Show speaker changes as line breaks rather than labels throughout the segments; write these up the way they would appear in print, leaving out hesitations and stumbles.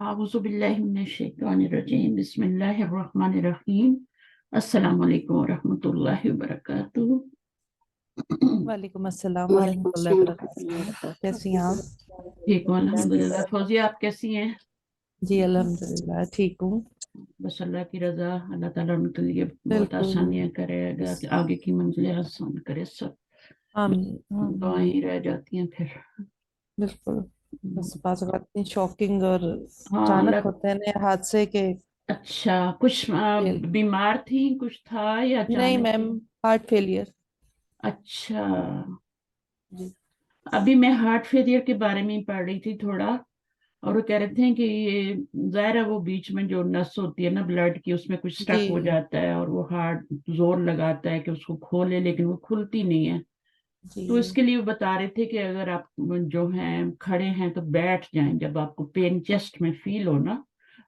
अऊज़ु बिल्लाहि मिनश्शैतानिर्रजीम बिस्मिल्लाहिर्रहमानिर्रहीम अस्सलामु अलैकुम वरहमतुल्लाहि वबरकातुहू।
वालेकुम अस्सलाम वरहमतुल्लाहि वबरकातुहू। कैसी हैं आप?
ठीक हूँ अल्हम्दुलिल्लाह। फौजिया आप कैसी हैं?
जी अल्हम्दुलिल्लाह ठीक हूँ।
बस अल्लाह की रजा, अल्लाह ताला उनके लिए बहुत
बिल्कुल।
आसानियाँ करेगा कि आगे की मंजिलें आसान करे। सब
आमीन आमीन।
दुआएं ही रह जाती हैं फिर।
बिल्कुल। बस बात इतनी शॉकिंग और
हाँ
अचानक
अल्लाह।
होते हैं नए हादसे के।
अच्छा, कुछ
फेल।
बीमार थी, कुछ था या
नहीं
अचानक?
Ma'am, heart failure.
अच्छा,
जी
अभी मैं हार्ट फेलियर के बारे में ही पढ़ रही थी थोड़ा। और वो कह रहे थे कि ये जाहिर है वो बीच में जो नस होती है ना ब्लड की, उसमें कुछ स्टक हो
जी
जाता है और वो हार्ट जोर लगाता है कि उसको खोले, लेकिन वो खुलती नहीं है।
जी
तो इसके लिए वो बता रहे थे कि अगर आप जो हैं खड़े हैं तो बैठ जाएं, जब आपको पेन चेस्ट में फील हो ना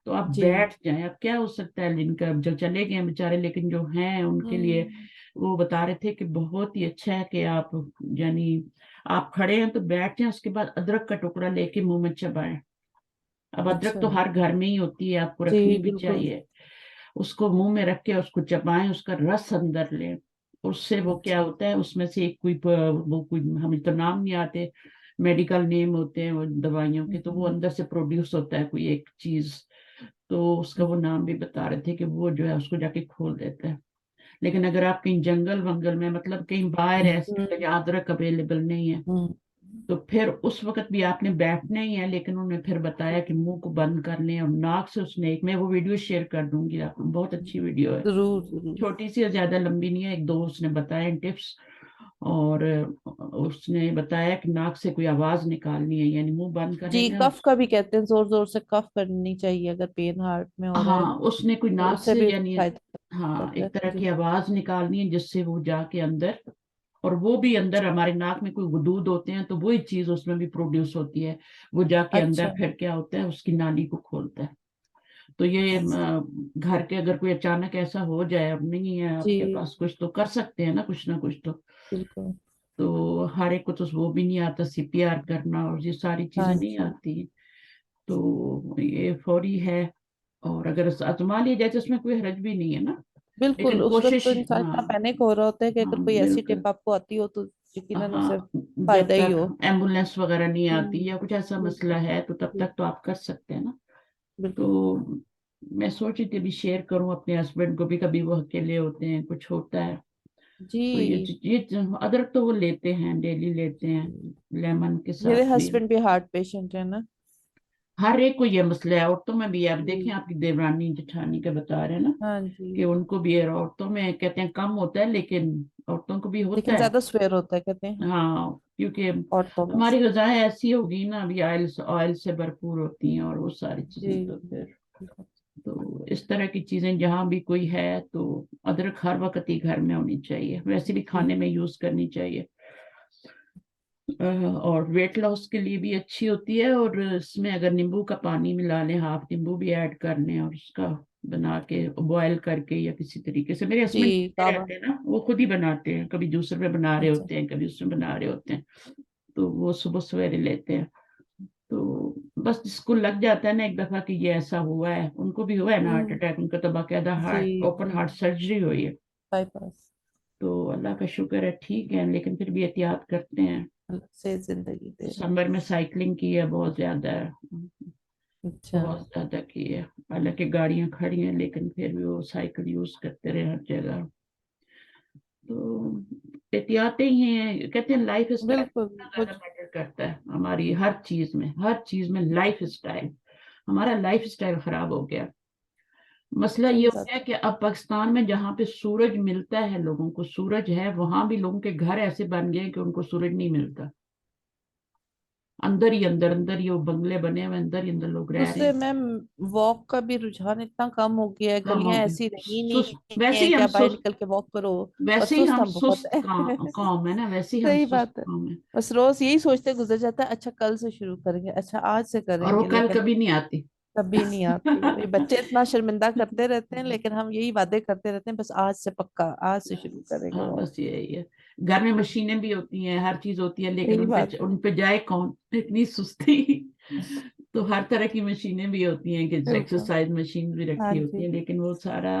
तो आप
जी।
बैठ जाएं। अब क्या हो सकता है, जिनका जो चले गए हैं बेचारे, लेकिन जो हैं उनके लिए
हम्म।
वो बता रहे थे कि बहुत ही अच्छा है कि आप यानी आप खड़े हैं तो बैठ जाएं, उसके बाद अदरक का टुकड़ा लेके मुंह में चबाएं। अब अदरक
अच्छा।
तो हर घर में ही होती है, आपको
जी
रखनी भी
बिल्कुल।
चाहिए। उसको मुंह में रख के उसको चबाएं, उसका रस अंदर लें। उससे वो क्या
अच्छा
होता है, उसमें से एक वो कोई हमें तो नाम नहीं आते, मेडिकल नेम होते हैं वो दवाइयों के, तो वो
हम्म,
अंदर से प्रोड्यूस होता है कोई एक चीज। तो उसका वो नाम भी बता रहे थे कि वो जो है उसको जाके खोल देता है। लेकिन अगर आप कहीं जंगल वंगल में, मतलब कहीं बाहर ऐसे
हम्म,
जहाँ अदरक अवेलेबल नहीं है,
हम्म,
तो फिर उस वक्त भी आपने बैठना ही है। लेकिन उन्होंने फिर बताया कि मुंह को बंद कर लें और नाक से उसने एक, मैं वो वीडियो शेयर कर दूंगी आपको, बहुत अच्छी वीडियो है।
जरूर जरूर।
छोटी सी और ज्यादा लंबी नहीं है, एक दो उसने बताए टिप्स। और उसने बताया कि नाक से कोई आवाज निकालनी है, यानी मुंह बंद
जी
करेंगे।
कफ का भी कहते हैं, जोर जोर से कफ करनी चाहिए अगर पेन हार्ट में हो रहा है,
हाँ, उसने कोई
तो
नाक
उससे
से
भी
यानी,
फायदा
हाँ,
होता
एक
है।
तरह की
जी
आवाज निकालनी है जिससे वो जाके अंदर, और वो भी अंदर हमारे नाक में कोई गुदूद होते हैं तो वही चीज उसमें भी प्रोड्यूस होती है। वो जाके अंदर
अच्छा।
फिर क्या होता है, उसकी नाली को खोलता है। तो ये घर के अगर कोई अचानक ऐसा हो जाए, अब नहीं है आपके
जी
पास कुछ, तो कर सकते हैं ना कुछ तो।
बिल्कुल।
तो हर एक को तो वो भी नहीं आता, सीपीआर करना और ये सारी चीजें
हाँ
नहीं
जी
आती। तो ये फौरी है। और अगर आजमा लिया जाए तो उसमें कोई हर्ज भी नहीं है ना।
बिल्कुल।
लेकिन
उस वक्त तो
कोशिश,
इंसान
हाँ।
इतना पैनिक हो रहा होता है कि
हाँ
अगर कोई ऐसी
बिल्कुल।
टिप आपको आती हो तो यकीनन उसे
हाँ, जब
फायदा ही हो।
तक एम्बुलेंस वगैरह नहीं आती
हम्म,
या कुछ ऐसा मसला
बिल्कुल।
है तो तब
जी
तक तो आप कर सकते हैं ना।
बिल्कुल।
तो मैं सोच रही थी अभी शेयर करूं अपने हस्बैंड को भी, कभी वो अकेले होते हैं कुछ होता है। तो
जी
ये अदरक तो वो लेते हैं, डेली लेते हैं, लेमन के
मेरे
साथ भी।
हस्बैंड भी हार्ट पेशेंट है ना।
हर एक को ये मसला है, औरतों में भी है। अब देखें,
जी
आपकी देवरानी जेठानी का बता रहे हैं ना
हाँ जी।
कि उनको भी है। औरतों में कहते हैं कम होता है, लेकिन औरतों को भी होता
लेकिन
है।
ज्यादा स्वेयर होता है कहते हैं
हाँ, क्योंकि
औरतों में
हमारी
से।
ग़िज़ाएं ऐसी होगी ना, अभी ऑयल ऑयल से भरपूर होती हैं और वो सारी चीजें, तो
जी
फिर तो इस तरह की चीजें जहां भी कोई है तो अदरक हर वक्त ही घर में होनी चाहिए, वैसे भी
जी
खाने में यूज करनी चाहिए। और वेट लॉस के लिए भी अच्छी होती है। और इसमें अगर नींबू का पानी मिला लें, हाफ नींबू भी ऐड कर लें और उसका बना के बॉयल करके या किसी तरीके से, मेरे
जी
हस्बैंड करते
काबा।
रहते हैं ना, वो खुद ही बनाते हैं, कभी जूसर में बना रहे
अच्छा
होते हैं, कभी उसमें बना रहे होते हैं। तो वो सुबह सवेरे लेते हैं। तो बस जिसको लग जाता है ना एक दफा कि ये ऐसा हुआ है, उनको भी हुआ है ना हार्ट
हम्म।
अटैक, उनका तो बाकायदा
जी
हार्ट ओपन
जी
हार्ट सर्जरी हुई है।
बाईपास।
तो अल्लाह का शुक्र है ठीक है, लेकिन फिर भी एहतियात करते हैं।
अल्लाह से जिंदगी दे रहे
समर में साइकिलिंग की है बहुत ज्यादा,
हैं। अच्छा।
बहुत ज्यादा की है। हालांकि गाड़ियां खड़ी हैं लेकिन फिर भी वो साइकिल यूज करते रहे हर जगह। तो एहतियातें ही हैं, कहते हैं लाइफ स्टाइल
बिल्कुल
इतना ज्यादा
कुछ।
मैटर करता है हमारी हर चीज में लाइफ स्टाइल। हमारा लाइफ स्टाइल खराब हो गया। मसला ये
सही
हो
बात।
गया कि अब पाकिस्तान में जहाँ पे सूरज मिलता है, लोगों को सूरज है, वहां भी लोगों के घर ऐसे बन गए कि उनको सूरज नहीं मिलता। अंदर ही वो बंगले बने हुए, अंदर ही अंदर लोग रह रहे
दूसरे
हैं।
मैम, वॉक का भी रुझान इतना कम हो गया है,
कम हो
गलियां
गए,
ऐसी रही नहीं
वैसे
है
ही
कि
हम
आप बाहर निकल के वॉक करो। और
वैसे ही
सुस्त
हम
हम बहुत
सुस्त
है।
कौम है ना, वैसे ही हम
सही
सुस्त
बात है।
कौम है।
बस रोज यही सोचते गुजर जाता है, अच्छा कल से शुरू करेंगे, अच्छा आज से
और वो
करेंगे,
कल
लेकिन
कभी नहीं आती।
कभी नहीं आती। ये बच्चे इतना शर्मिंदा करते रहते हैं, लेकिन हम यही वादे करते रहते हैं, बस आज से पक्का, आज से शुरू करेंगे
हाँ,
वॉक।
बस यही है। घर में मशीनें भी होती हैं, हर चीज होती है, लेकिन
सही बात है।
उन पे जाए कौन, इतनी सुस्ती। تو ہر طرح کی مشینیں بھی ہوتی ہیں کہ
بالکل
ایکسرسائز مشین بھی
ہاں
رکھی ہوتی
جی
ہیں، لیکن وہ سارا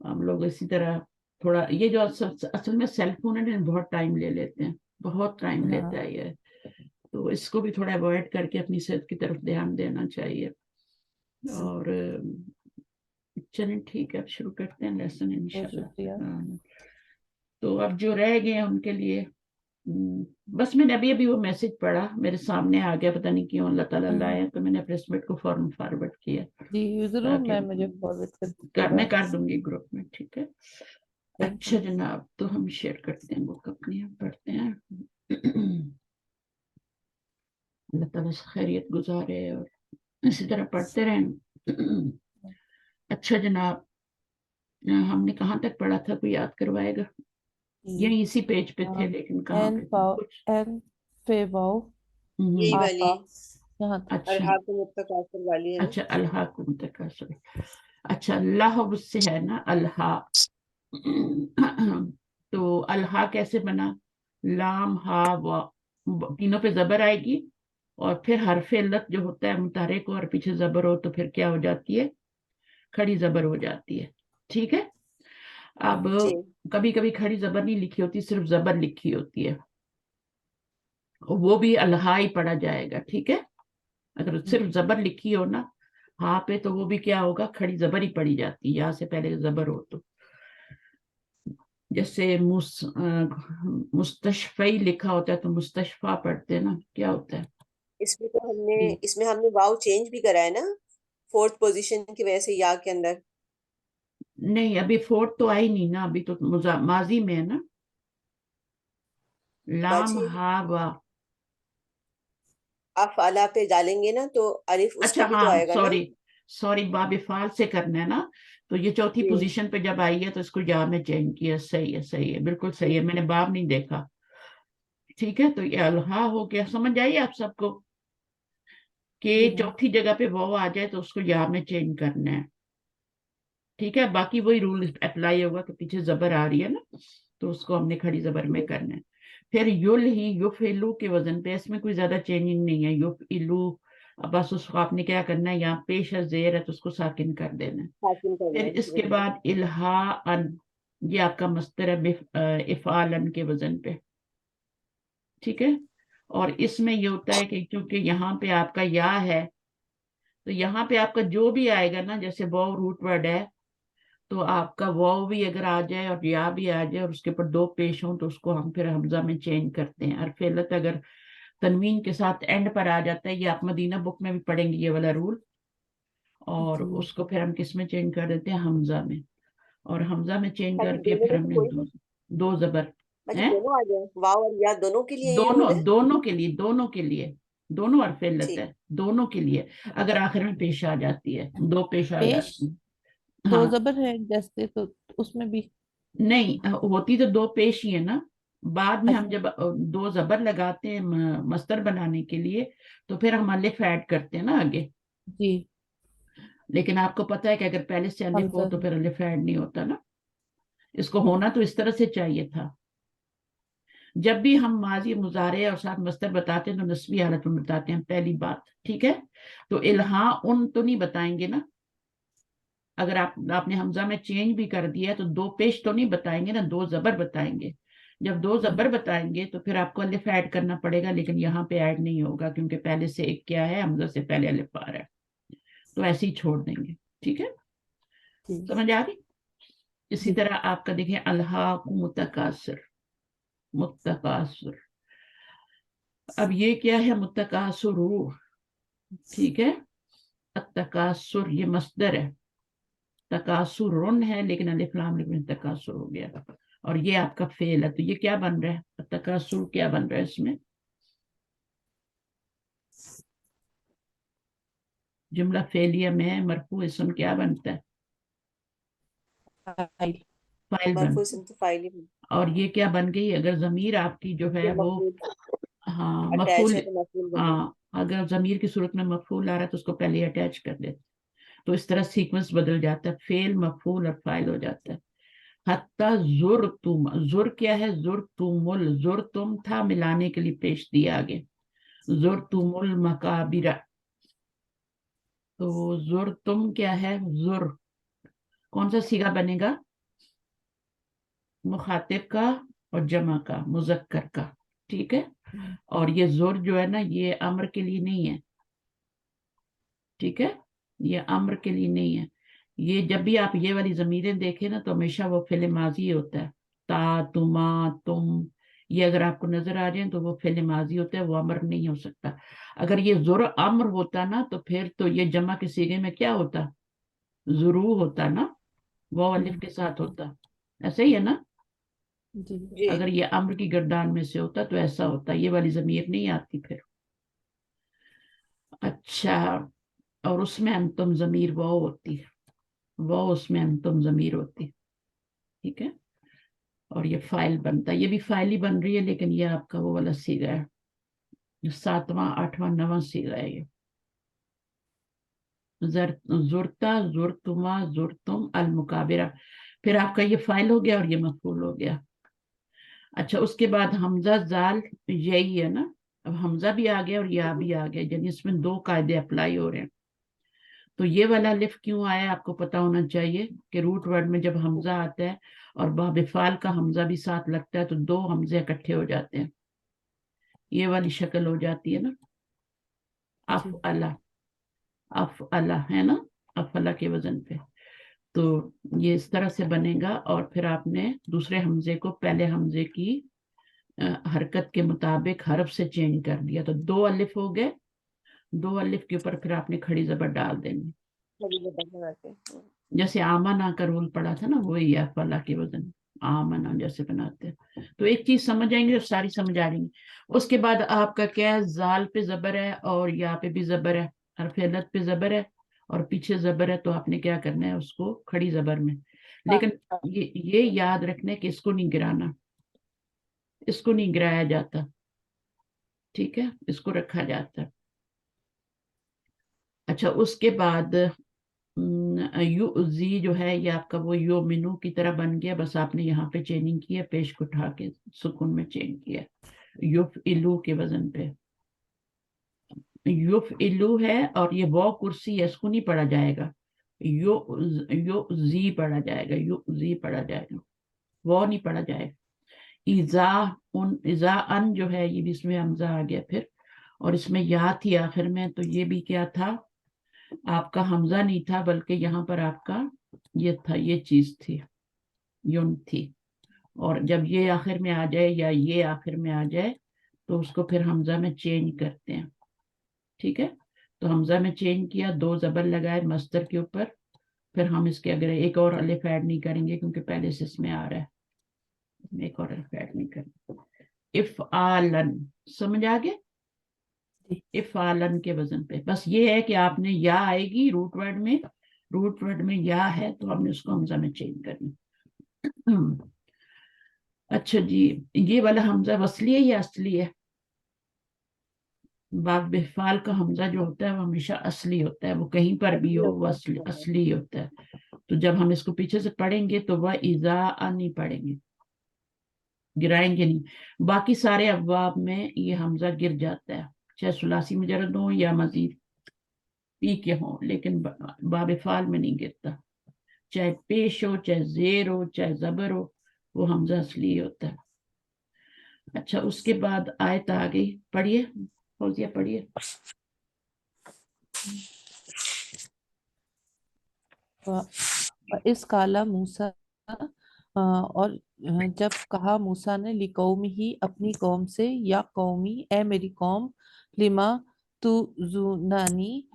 ہم لوگ اسی طرح تھوڑا یہ جو اصل میں سیل فون ہے بہت ٹائم لے لیتے ہیں، بہت ٹائم
ہاں
لیتا ہے یہ، تو اس کو بھی تھوڑا اوائڈ کر کے اپنی صحت کی طرف دھیان دینا چاہیے. اور چلیں ٹھیک ہے، اب شروع کرتے ہیں لیسن
بہت
انشاءاللہ.
شکریہ.
تو اب جو رہ گئے ہیں ان کے لیے بس میں نے ابھی وہ میسج پڑھا میرے سامنے آ گیا، پتہ نہیں کیوں اللہ تعالیٰ لائے، تو میں نے پریسمنٹ کو فوراً فارورڈ کیا
جی ضرور
تاکہ
میں مجھے فارورڈ کر دیجیے گا.
میں کر دوں گی گروپ میں، ٹھیک ہے.
تھینک
اچھا
یو.
جناب، تو ہم شیئر کرتے ہیں بک اپنی، ہم پڑھتے ہیں. اللہ تعالیٰ سے خیریت گزارے اور اسی طرح پڑھتے رہیں. اچھا جناب، ہم نے کہاں تک پڑھا تھا، کوئی یاد کروائے گا؟ یہی اسی پیج پہ تھے لیکن کہاں
این
پہ تھے
پاؤ
کچھ.
این فے واؤ
یہی والی
یہاں تک.
اچھا
الحاق متکاثر والی ہے نا.
اچھا الحاق متکاثر. اچھا اللہ سے ہے نا الحا. تو الحا کیسے بنا؟ لام ہا و تینوں پہ زبر آئے گی اور پھر حرف علت جو ہوتا ہے متحرک کو اور پیچھے زبر ہو تو پھر کیا ہو جاتی ہے؟ کھڑی زبر ہو جاتی ہے. ٹھیک ہے. اب
جی
کبھی کبھی کھڑی زبر نہیں لکھی ہوتی، صرف زبر لکھی ہوتی ہے، وہ بھی الحا ہی پڑھا جائے گا. ٹھیک ہے. اگر صرف زبر لکھی ہو نا ہاں پہ تو وہ بھی کیا ہوگا؟ کھڑی زبر ہی پڑی جاتی ہے، یہاں سے پہلے زبر ہو تو. جیسے مستشفی لکھا ہوتا ہے تو مستشفہ پڑھتے ہیں نا، کیا ہوتا ہے؟
اس میں ہم نے واو چینج بھی کرا ہے نا، فورتھ پوزیشن کی وجہ سے یا کے اندر.
نہیں ابھی فورتھ تو آئی نہیں نا، ابھی تو ماضی میں ہے نا. لام
باجی
ہا وا.
آپ اعلیٰ پہ ڈالیں گے نا تو الف اس
اچھا
کا بھی تو
ہاں
آئے گا نا.
سوری باب فعال سے کرنا ہے نا، تو یہ چوتھی
جی
پوزیشن پہ جب آئی ہے تو اس کو یا میں چینج کیا. صحیح ہے بالکل صحیح ہے، میں نے باب نہیں دیکھا. ٹھیک ہے. تو یہ الحا ہو گیا، سمجھ آئیے آپ سب کو کہ
جی میم.
چوتھی جگہ پہ وہ آ جائے تو اس کو یا میں چینج کرنا ہے. ٹھیک ہے. باقی وہی رول اپلائی ہوگا کہ پیچھے زبر آ رہی ہے نا تو اس کو ہم نے کھڑی زبر میں کرنا ہے. پھر یل ہی یفعلو کے وزن پہ، اس میں کوئی زیادہ چینجنگ نہیں ہے. یفعلو بس اس کو آپ نے کیا کرنا ہے، یہاں پیش زیر ہے تو اس کو ساکن کر دینا ہے.
حاکم کرنا
پھر
ہے
اس کے
بالکل.
بعد الہا ان، یہ آپ کا مصدر ہے افعالن کے وزن پہ. ٹھیک ہے. اور اس میں یہ ہوتا ہے کہ کیونکہ یہاں پہ آپ کا یا ہے تو یہاں پہ آپ کا جو بھی آئے گا نا، جیسے واو روٹ ورڈ ہے تو آپ کا واو بھی اگر آ جائے اور یا بھی آ جائے اور اس کے اوپر دو پیش ہوں تو اس کو ہم پھر حمزہ میں چینج کرتے ہیں. حرف علت اگر تنوین کے ساتھ اینڈ پر آ جاتا ہے، یہ آپ مدینہ بک میں بھی پڑھیں گے یہ والا رول، اور
جی
اس کو پھر ہم کس میں چینج کر دیتے ہیں؟ حمزہ میں. اور حمزہ میں چینج
خالی
کر کے
دونوں
پھر
میں
ہم
سے
نے
کوئی بھی.
دو زبر
باجی
ہیں.
دونوں آ جائیں، واو اور یا دونوں کے لیے یہ
دونوں
رول ہے.
دونوں کے لیے، دونوں کے لیے، دونوں حرف علت
ٹھیک.
ہے دونوں کے لیے. اگر آخر میں پیش آ جاتی ہے، دو پیش آ
پیش
جاتی ہیں.
دو
ہاں
زبر ہے جیسے تو اس میں بھی.
نہیں ہوتی تو دو پیش ہی ہے نا. بعد میں ہم
اچھا
جب دو زبر لگاتے ہیں مصدر بنانے کے لیے تو پھر ہم الف ایڈ کرتے ہیں نا آگے.
جی
لیکن آپ کو پتا ہے کہ اگر پہلے سے الف ہو
حمزہ
تو پھر الف ایڈ نہیں ہوتا نا. اس کو ہونا تو اس طرح سے چاہیے تھا. جب بھی ہم ماضی مضارع اور ساتھ مصدر بتاتے ہیں تو نسبی حالت میں بتاتے ہیں پہلی بات. ٹھیک ہے. تو الہا ان تو نہیں بتائیں گے نا. اگر آپ نے حمزہ میں چینج بھی کر دیا تو دو پیش تو نہیں بتائیں گے نا، دو زبر بتائیں گے. جب دو زبر بتائیں گے تو پھر آپ کو الف ایڈ کرنا پڑے گا، لیکن یہاں پہ ایڈ نہیں ہوگا کیونکہ پہلے سے ایک کیا ہے، حمزہ سے پہلے الف آ رہا ہے، تو ایسے ہی چھوڑ دیں گے. ٹھیک ہے.
جی
سمجھ آ گئی؟ اسی
جی
طرح آپ کا دیکھیں الحاق متکاثر. اب یہ کیا ہے؟ متکاثر. ٹھیک ہے. التکاثر یہ مصدر ہے، تکاثر ہے لیکن الف لام میں تکاثر ہو گیا. اور یہ آپ کا فعل ہے تو یہ کیا بن رہا ہے؟ تکاثر کیا بن رہا ہے اس میں؟ جملہ فعلیہ میں مرفوع اسم کیا بنتا ہے؟
فاعل.
فاعل بن.
مرفوع اسم تو فاعل ہی
اور یہ کیا بن گئی؟ اگر ضمیر آپ کی جو ہے
ہے،
وہ
مفعول
ہاں
اٹیچ
مفعول،
ہے تو مفعول بنے.
ہاں اگر ضمیر کی صورت میں مفعول آ رہا ہے تو اس کو پہلے اٹیچ کر دیتے، تو اس طرح سیکوینس بدل جاتا ہے، فعل مفعول اور فاعل ہو جاتا ہے. حتی زرتم، زر کیا ہے؟ زرتم زرتم تھا ملانے کے لیے پیش دیا آگے. زرتم المقابر، तो जुर तुम क्या है, जुर कौन सा सीगा बनेगा, मुखातिब का और जमा का, मुजक्कर का, ठीक है। और ये जुर जो है ना, ये अम्र के लिए नहीं है, ठीक है, ये अम्र के लिए नहीं है। ये जब भी आप ये वाली जमीरें देखें ना, तो हमेशा वो फेले माजी होता है, ता, तुमा, तुम, ये अगर आपको नजर आ जाए तो वो फेले माजी होता है, वो अम्र नहीं हो सकता। अगर ये जुर अम्र होता ना, तो फिर तो ये जमा के सीगे में क्या होता, जुरू होता ना, वो अलिफ के साथ होता, ऐसे ही है ना।
जी
जी।
अगर ये अम्र की गर्दान में से होता तो ऐसा होता, ये वाली जमीर नहीं आती फिर। अच्छा, और उसमें अंतुम जमीर वो होती है, वो उसमें अंतुम जमीर होती, ठीक है। और ये फाइल बनता है, ये भी फाइल ही बन रही है, लेकिन ये आपका वो वाला सीगा है, जो 7वां 8वां 9वां सीगा है ये। जुरता, जुरतुमा, जुरतुम, अल मुकाबिरा, फिर आपका ये फाइल हो गया और ये मफूल हो गया। अच्छा, उसके बाद हमजा जाल, यही है ना। अब हमजा भी आ गया और या भी आ गया, यानी इसमें दो कायदे अप्लाई हो रहे हैं। तो ये वाला लिफ क्यों आया आपको पता होना चाहिए कि रूट वर्ड में जब हमजा आता है और बाबिफाल का हमजा भी साथ लगता है, तो दो हमजे इकट्ठे हो जाते हैं, ये वाली शक्ल हो जाती है ना, अफ
जी
अला, अफ अला है ना, अफ अला के वजन पे। तो ये इस तरह से बनेगा, और फिर आपने दूसरे हमजे को पहले हमजे की हरकत के मुताबिक हरफ से चेंज कर दिया, तो दो अलिफ हो गए, दो अलिफ के ऊपर फिर आपने खड़ी जबर डाल देनी,
कभी भी बनाते हैं।
जैसे आमना का रोल पड़ा था ना, वही है फला के वजन, आमना जैसे बनाते हैं। तो एक चीज समझ आएंगे तो सारी समझ आ जाएंगी। उसके बाद आपका क्या है, जाल पे जबर है और या पे भी जबर है, हरफ पे जबर है और पीछे जबर है, तो आपने क्या करना है, उसको खड़ी जबर में। लेकिन ये याद रखना है कि इसको नहीं गिराना, इसको नहीं गिराया जाता, ठीक है, इसको रखा जाता है। अच्छा, उसके बाद यू जी जो है, ये आपका वो यो मिनू की तरह बन गया, बस आपने यहाँ पे चेंजिंग की है, पेश को उठा के सुकून में चेंज किया, युफ इलू के वजन पे। युफ इलू है और ये वो कुर्सी है, इसको नहीं पढ़ा जाएगा, यो यो जी पढ़ा जाएगा, यू जी पढ़ा जाएगा, वो नहीं पढ़ा जाएगा। इजा उन, इजा अन जो है, ये भी इसमें हमजा आ गया फिर, और इसमें या थी आखिर में, तो ये भी क्या था, आपका हमजा नहीं था, बल्कि यहाँ पर आपका ये था, ये चीज थी, यून थी। और जब ये आखिर में आ जाए या ये आखिर में आ जाए, तो उसको फिर हमजा में चेंज करते हैं, ठीक है। तो हमजा में चेंज किया, दो जबर लगाए मस्तर के ऊपर, फिर हम इसके अगर एक और अलिफ ऐड नहीं करेंगे, क्योंकि पहले से इसमें आ रहा है, एक और अलिफ ऐड नहीं करेंगे। इफ आलन, समझ आ गया,
जी
इफालन के वजन पे। बस ये है कि आपने या आएगी रूट वर्ड में, रूट वर्ड में या है तो हमने उसको हमजा में चेंज करना। अच्छा जी, ये वाला हमजा वसली है या असली है, बाब बेफाल का हमजा जो होता है वो हमेशा असली होता है, वो कहीं पर भी हो वो असली असली होता है। तो जब हम इसको पीछे से पढ़ेंगे तो वह इज़ा नहीं पढ़ेंगे, गिराएंगे नहीं। बाकी सारे अब्वाब में ये हमजा गिर जाता है, चाहे सुलासी मुजरद हो या मजीद पी के हों, लेकिन बाब फाल में नहीं गिरता, चाहे पेश हो, चाहे जेर हो, चाहे जबर हो, वो हमजा असली होता है। अच्छा, उसके बाद आयत आ गई, पढ़िए फौजिया पढ़िए।
इस काला मूसा और जब कहा मूसा ने लिकौम ही अपनी कौम से, या कौमी ए मेरी कौम, लिमा तू जूनानी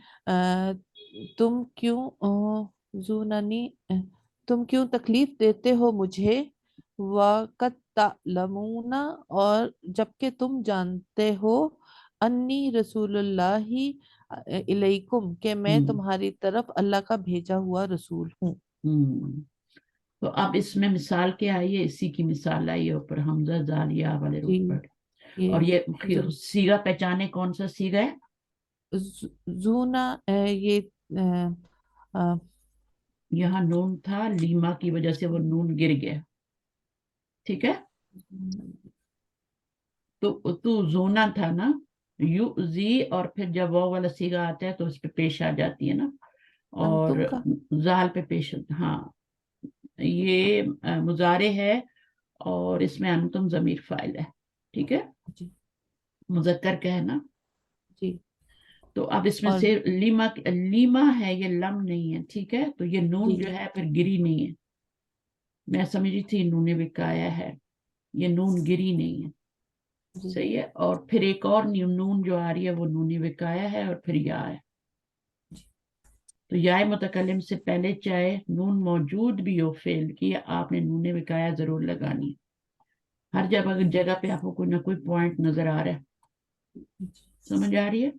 तुम क्यों जूनानी तुम क्यों तकलीफ देते हो मुझे, वक़द तअलमूना और जबकि तुम जानते हो, अन्नी रसूलुल्लाही इलैकुम के मैं
हम्म
तुम्हारी तरफ अल्लाह का भेजा हुआ रसूल हूँ।
हम्म। तो अब इसमें मिसाल क्या आई है, इसी की मिसाल आई है ऊपर, हमजा जालिया वाले
जी
रूप पर।
ये
और ये
जो
सीगा पहचाने कौन सा सीगा है,
जूना ये अ,
यहाँ नून था, लीमा की वजह से वो नून गिर गया, ठीक है। तो तू जोना था ना, युज़ी, और फिर जब वाव वाला सीगा आता है तो उस पे पेश आ जाती है ना, और
अंतुम का।
जाल पे पेश हाँ, ये मुजारे है, और इसमें अंतुम ज़मीर फाइल है, ठीक है,
जी
मुज़क्कर का है ना।
जी।
तो अब इसमें
और
से लीमा, लीमा है, ये लम नहीं है, ठीक है, तो ये नून
जी
जो है फिर गिरी नहीं है। मैं समझी थी नूने विकाया है, ये नून गिरी नहीं है,
जी
सही है। और फिर एक और नून जो आ रही है वो नूनी विकाया है, और फिर या है। तो या मुतकल्लिम से पहले चाहे नून मौजूद भी हो फेल की, आपने नूने विकाया जरूर लगानी है। हर जगह जगह पे आपको कोई ना कोई पॉइंट नजर आ रहा है, समझ आ रही है।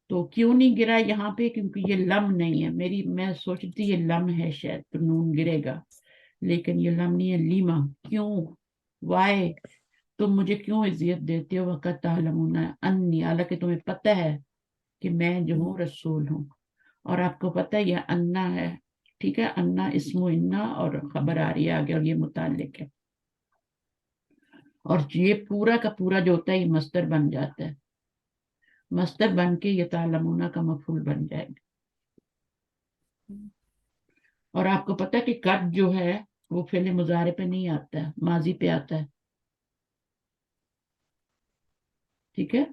तो क्यों नहीं गिरा यहाँ पे, क्योंकि ये लम नहीं है मेरी, मैं सोच रही थी ये लम है शायद तो नून गिरेगा, लेकिन ये लम नहीं है, लीमा। क्यों, वाई, तुम मुझे क्यों इज्जत देते हो, वक़्त तालमूना अन्नी, हालांकि तुम्हें पता है कि मैं जो हूँ रसूल हूँ, और आपको पता है ये अन्ना है, ठीक है, अन्ना इस्मो इन्ना, और खबर आ रही है आगे, और ये मुताल्लिक है, और ये पूरा का पूरा जो होता है ये मस्तर बन जाता है, मस्तर बन के ये तालमूना का मफूल बन जाएगा। और आपको पता है कि कद जो है वो फेले मुजारे पे नहीं आता है, माजी पे आता है, ठीक है,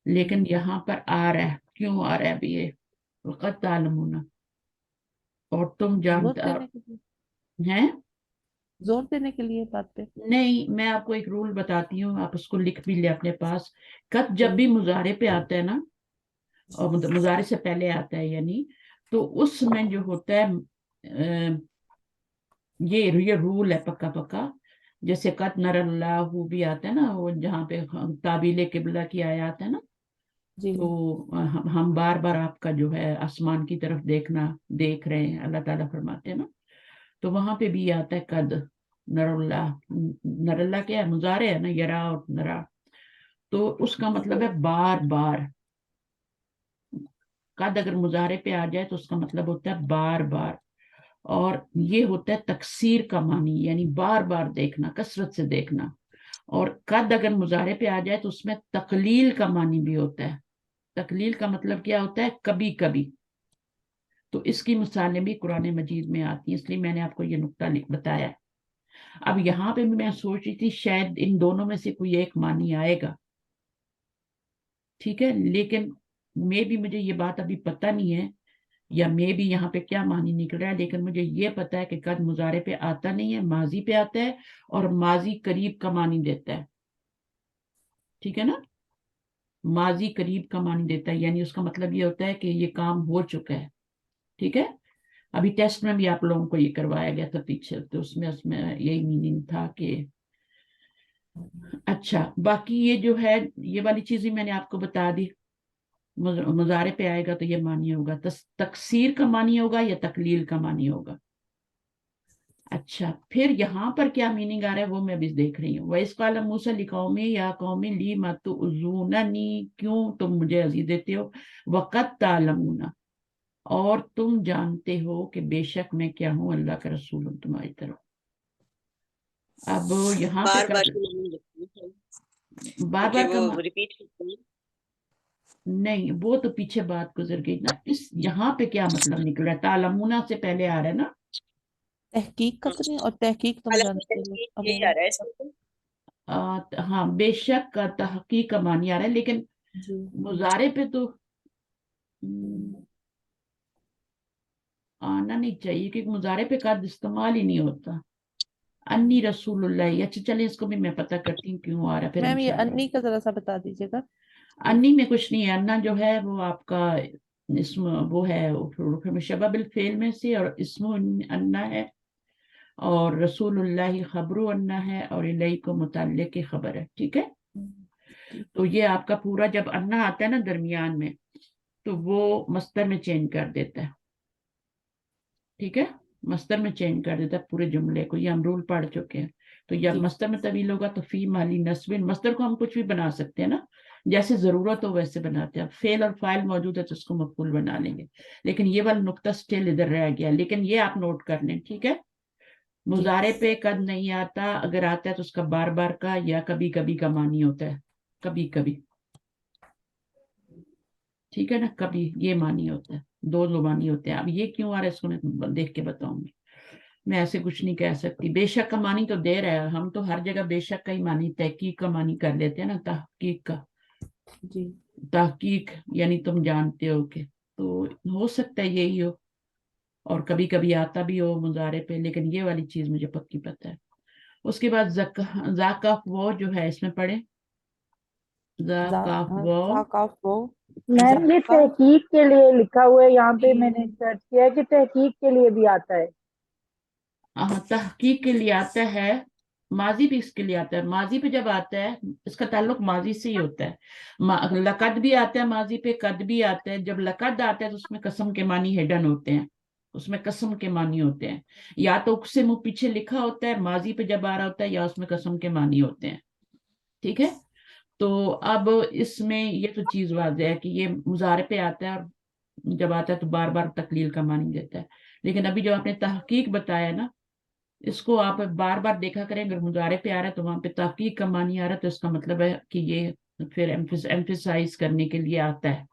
लेकिन यहाँ पर आ रहा है, क्यों आ रहा है अभी ये, वक़्त तालमूना, और तुम
जोर
जानते
देने के लिए,
हैं।
जोर देने के लिए बात पे।
नहीं, मैं आपको एक रूल बताती हूँ, आप उसको लिख भी ले अपने पास। कद जब भी
जी
मुजारे पे आता है ना, और मुजारे से पहले आता है यानी, तो उसमें जो होता है ये रूल है पक्का पक्का। जैसे कद नरल्लाहु भी आता है ना, वो जहाँ पे ताबीले किबला की आयत है ना,
जी
तो हम बार बार आपका जो है आसमान की तरफ देखना देख रहे हैं, अल्लाह ताला फरमाते हैं ना, तो वहां पे भी आता है कद नरल्ला। नरल्ला क्या है, मुजारे है ना, यरा और नरा, तो उसका मतलब है बार बार। कद अगर मुजारे पे आ जाए तो उसका मतलब होता है बार बार, और ये होता है तकसीर का मानी, यानी बार बार देखना, कसरत से देखना। और कद अगर मुजारे पे आ जाए तो उसमें तकलील का मानी भी होता है। तकलील का मतलब क्या होता है, कभी कभी। तो इसकी मिसालें भी कुरान मजीद में आती हैं, इसलिए मैंने आपको ये नुक्ता बताया है। अब यहाँ पे भी मैं सोच रही थी शायद इन दोनों में से कोई एक मानी आएगा, ठीक है, लेकिन मे भी मुझे ये बात अभी पता नहीं है, या मे भी यहाँ पे क्या मानी निकल रहा है, लेकिन मुझे ये पता है कि कद मुजारे पे आता नहीं है, माजी पे आता है, और माजी करीब का मानी देता है, ठीक है ना, माजी करीब का मानी देता है, यानी उसका मतलब ये होता है कि ये काम हो चुका है, ठीक है। अभी टेस्ट में भी आप लोगों को ये करवाया गया था पीछे, तो उसमें उसमें यही मीनिंग था कि अच्छा, बाकी ये जो है ये वाली चीज ही मैंने आपको बता दी। मुजारे पे आएगा तो ये मानी होगा, तकसीर का मानी होगा या तकलील का मानी होगा। अच्छा, फिर यहाँ पर क्या मीनिंग आ रहा है वो मैं भी देख रही हूँ। वैस काल मूसा लिकौमी या कौमी ली मत उजूननी, क्यों तुम मुझे अजी देते हो, वक़द तालमूना, और तुम जानते हो कि बेशक मैं क्या हूँ, अल्लाह का रसूल हूँ तुम्हारी तरफ। अब यहाँ पे
बार बार
कर,
की नहीं लगती है,
बार
क्योंकि
बार का
वो रिपीट करते हैं।
नहीं, वो तो पीछे बात गुजर गई ना, इस यहाँ पे क्या मतलब निकल रहा है, तालमूना से पहले आ रहा है ना।
तहकीक का तो नहीं, और तहकीक तुम
हालांकि
जानते हो
तहकीक
अब
यही आ
मैंने।
रहा है इसमें तो।
हाँ, बेशक का तहकीक का मानी आ रहा है, लेकिन
जी
मुजारे पे तो आना नहीं चाहिए, क्योंकि मुजारे पे कद इस्तेमाल ही नहीं होता। अन्नी रसूलुल्लाह, अच्छा चलिए इसको भी मैं पता करती हूँ क्यों आ रहा है फिर
मैम, ये
इंशाल्लाह।
अन्नी का जरा सा बता दीजिएगा।
अन्नी में कुछ नहीं है, अन्ना जो है वो आपका इसम वो है, शबा बिल फेल में से, और इसमो अन्ना है, और रसूलुल्लाह खबरू अन्ना है, और इलही को मुतल्लिक की खबर है, ठीक है।
जी
तो ये आपका पूरा जब अन्ना आता है ना दरमियान में, तो वो मस्तर में चेंज कर देता है, ठीक है, मस्तर में चेंज कर देता है पूरे जुमले को, ये हम रूल पढ़ चुके हैं। तो जब
जी
मस्तर में तवील होगा तो फी माली नस्बिन, मस्तर को हम कुछ भी बना सकते हैं ना, जैसे जरूरत हो वैसे बनाते हैं। फेल और फाइल मौजूद है तो उसको मफूल बना लेंगे, लेकिन ये वाला नुक्ता स्टिल इधर रह गया, लेकिन ये आप नोट कर लें, ठीक है।
जी
मुजारे पे कद नहीं आता, अगर आता है तो उसका बार बार का या कभी कभी का मानी होता है, कभी कभी, ठीक है ना, कभी ये मानी होता है, दो मानी होते हैं। अब ये क्यों आ रहा है इसको मैं देख के बताऊंगी, मैं ऐसे कुछ नहीं कह सकती। बेशक का मानी तो दे रहा है, हम तो हर जगह बेशक का ही मानी, तहकीक का मानी कर लेते हैं ना, तहकीक का।
जी।
तहकीक यानी तुम जानते हो कि, तो हो सकता है यही हो, और कभी कभी आता भी हो मुजारे पे, लेकिन ये वाली चीज मुझे पक्की पता है। उसके बाद जाकाफ वो जो है इसमें पढ़े, जाकाफ वो,
जाकाफ वो,
मैम ये
जाका।
तहकीक के लिए लिखा हुआ है यहाँ पे, मैंने
जी
सर्च किया है कि तहकीक के लिए भी आता है।
तहकीक के लिए आता है, माजी भी इसके लिए आता है। माजी पे जब आता है, इसका ताल्लुक माजी से ही होता है। लकद भी आता है माजी पे, कद भी आता है। जब लकद आता है तो उसमें कसम के मानी हिडन होते हैं, उसमें कसम के मानी होते हैं। या तो उससे मुंह पीछे लिखा होता है माजी पे जब आ रहा होता है, या उसमें कसम के मानी होते हैं। ठीक है, तो अब इसमें ये तो चीज वाज़ेह है कि ये मुजारे पे आता है, और जब आता है तो बार बार तकलील का मानी देता है। लेकिन अभी जो आपने तहकीक बताया ना, इसको आप बार बार देखा करें, अगर मुजारे पे आ रहा है तो वहां पे तहकीक का मानी आ रहा है, तो इसका मतलब है कि ये फिर एम्फिसाइज करने के लिए आता है।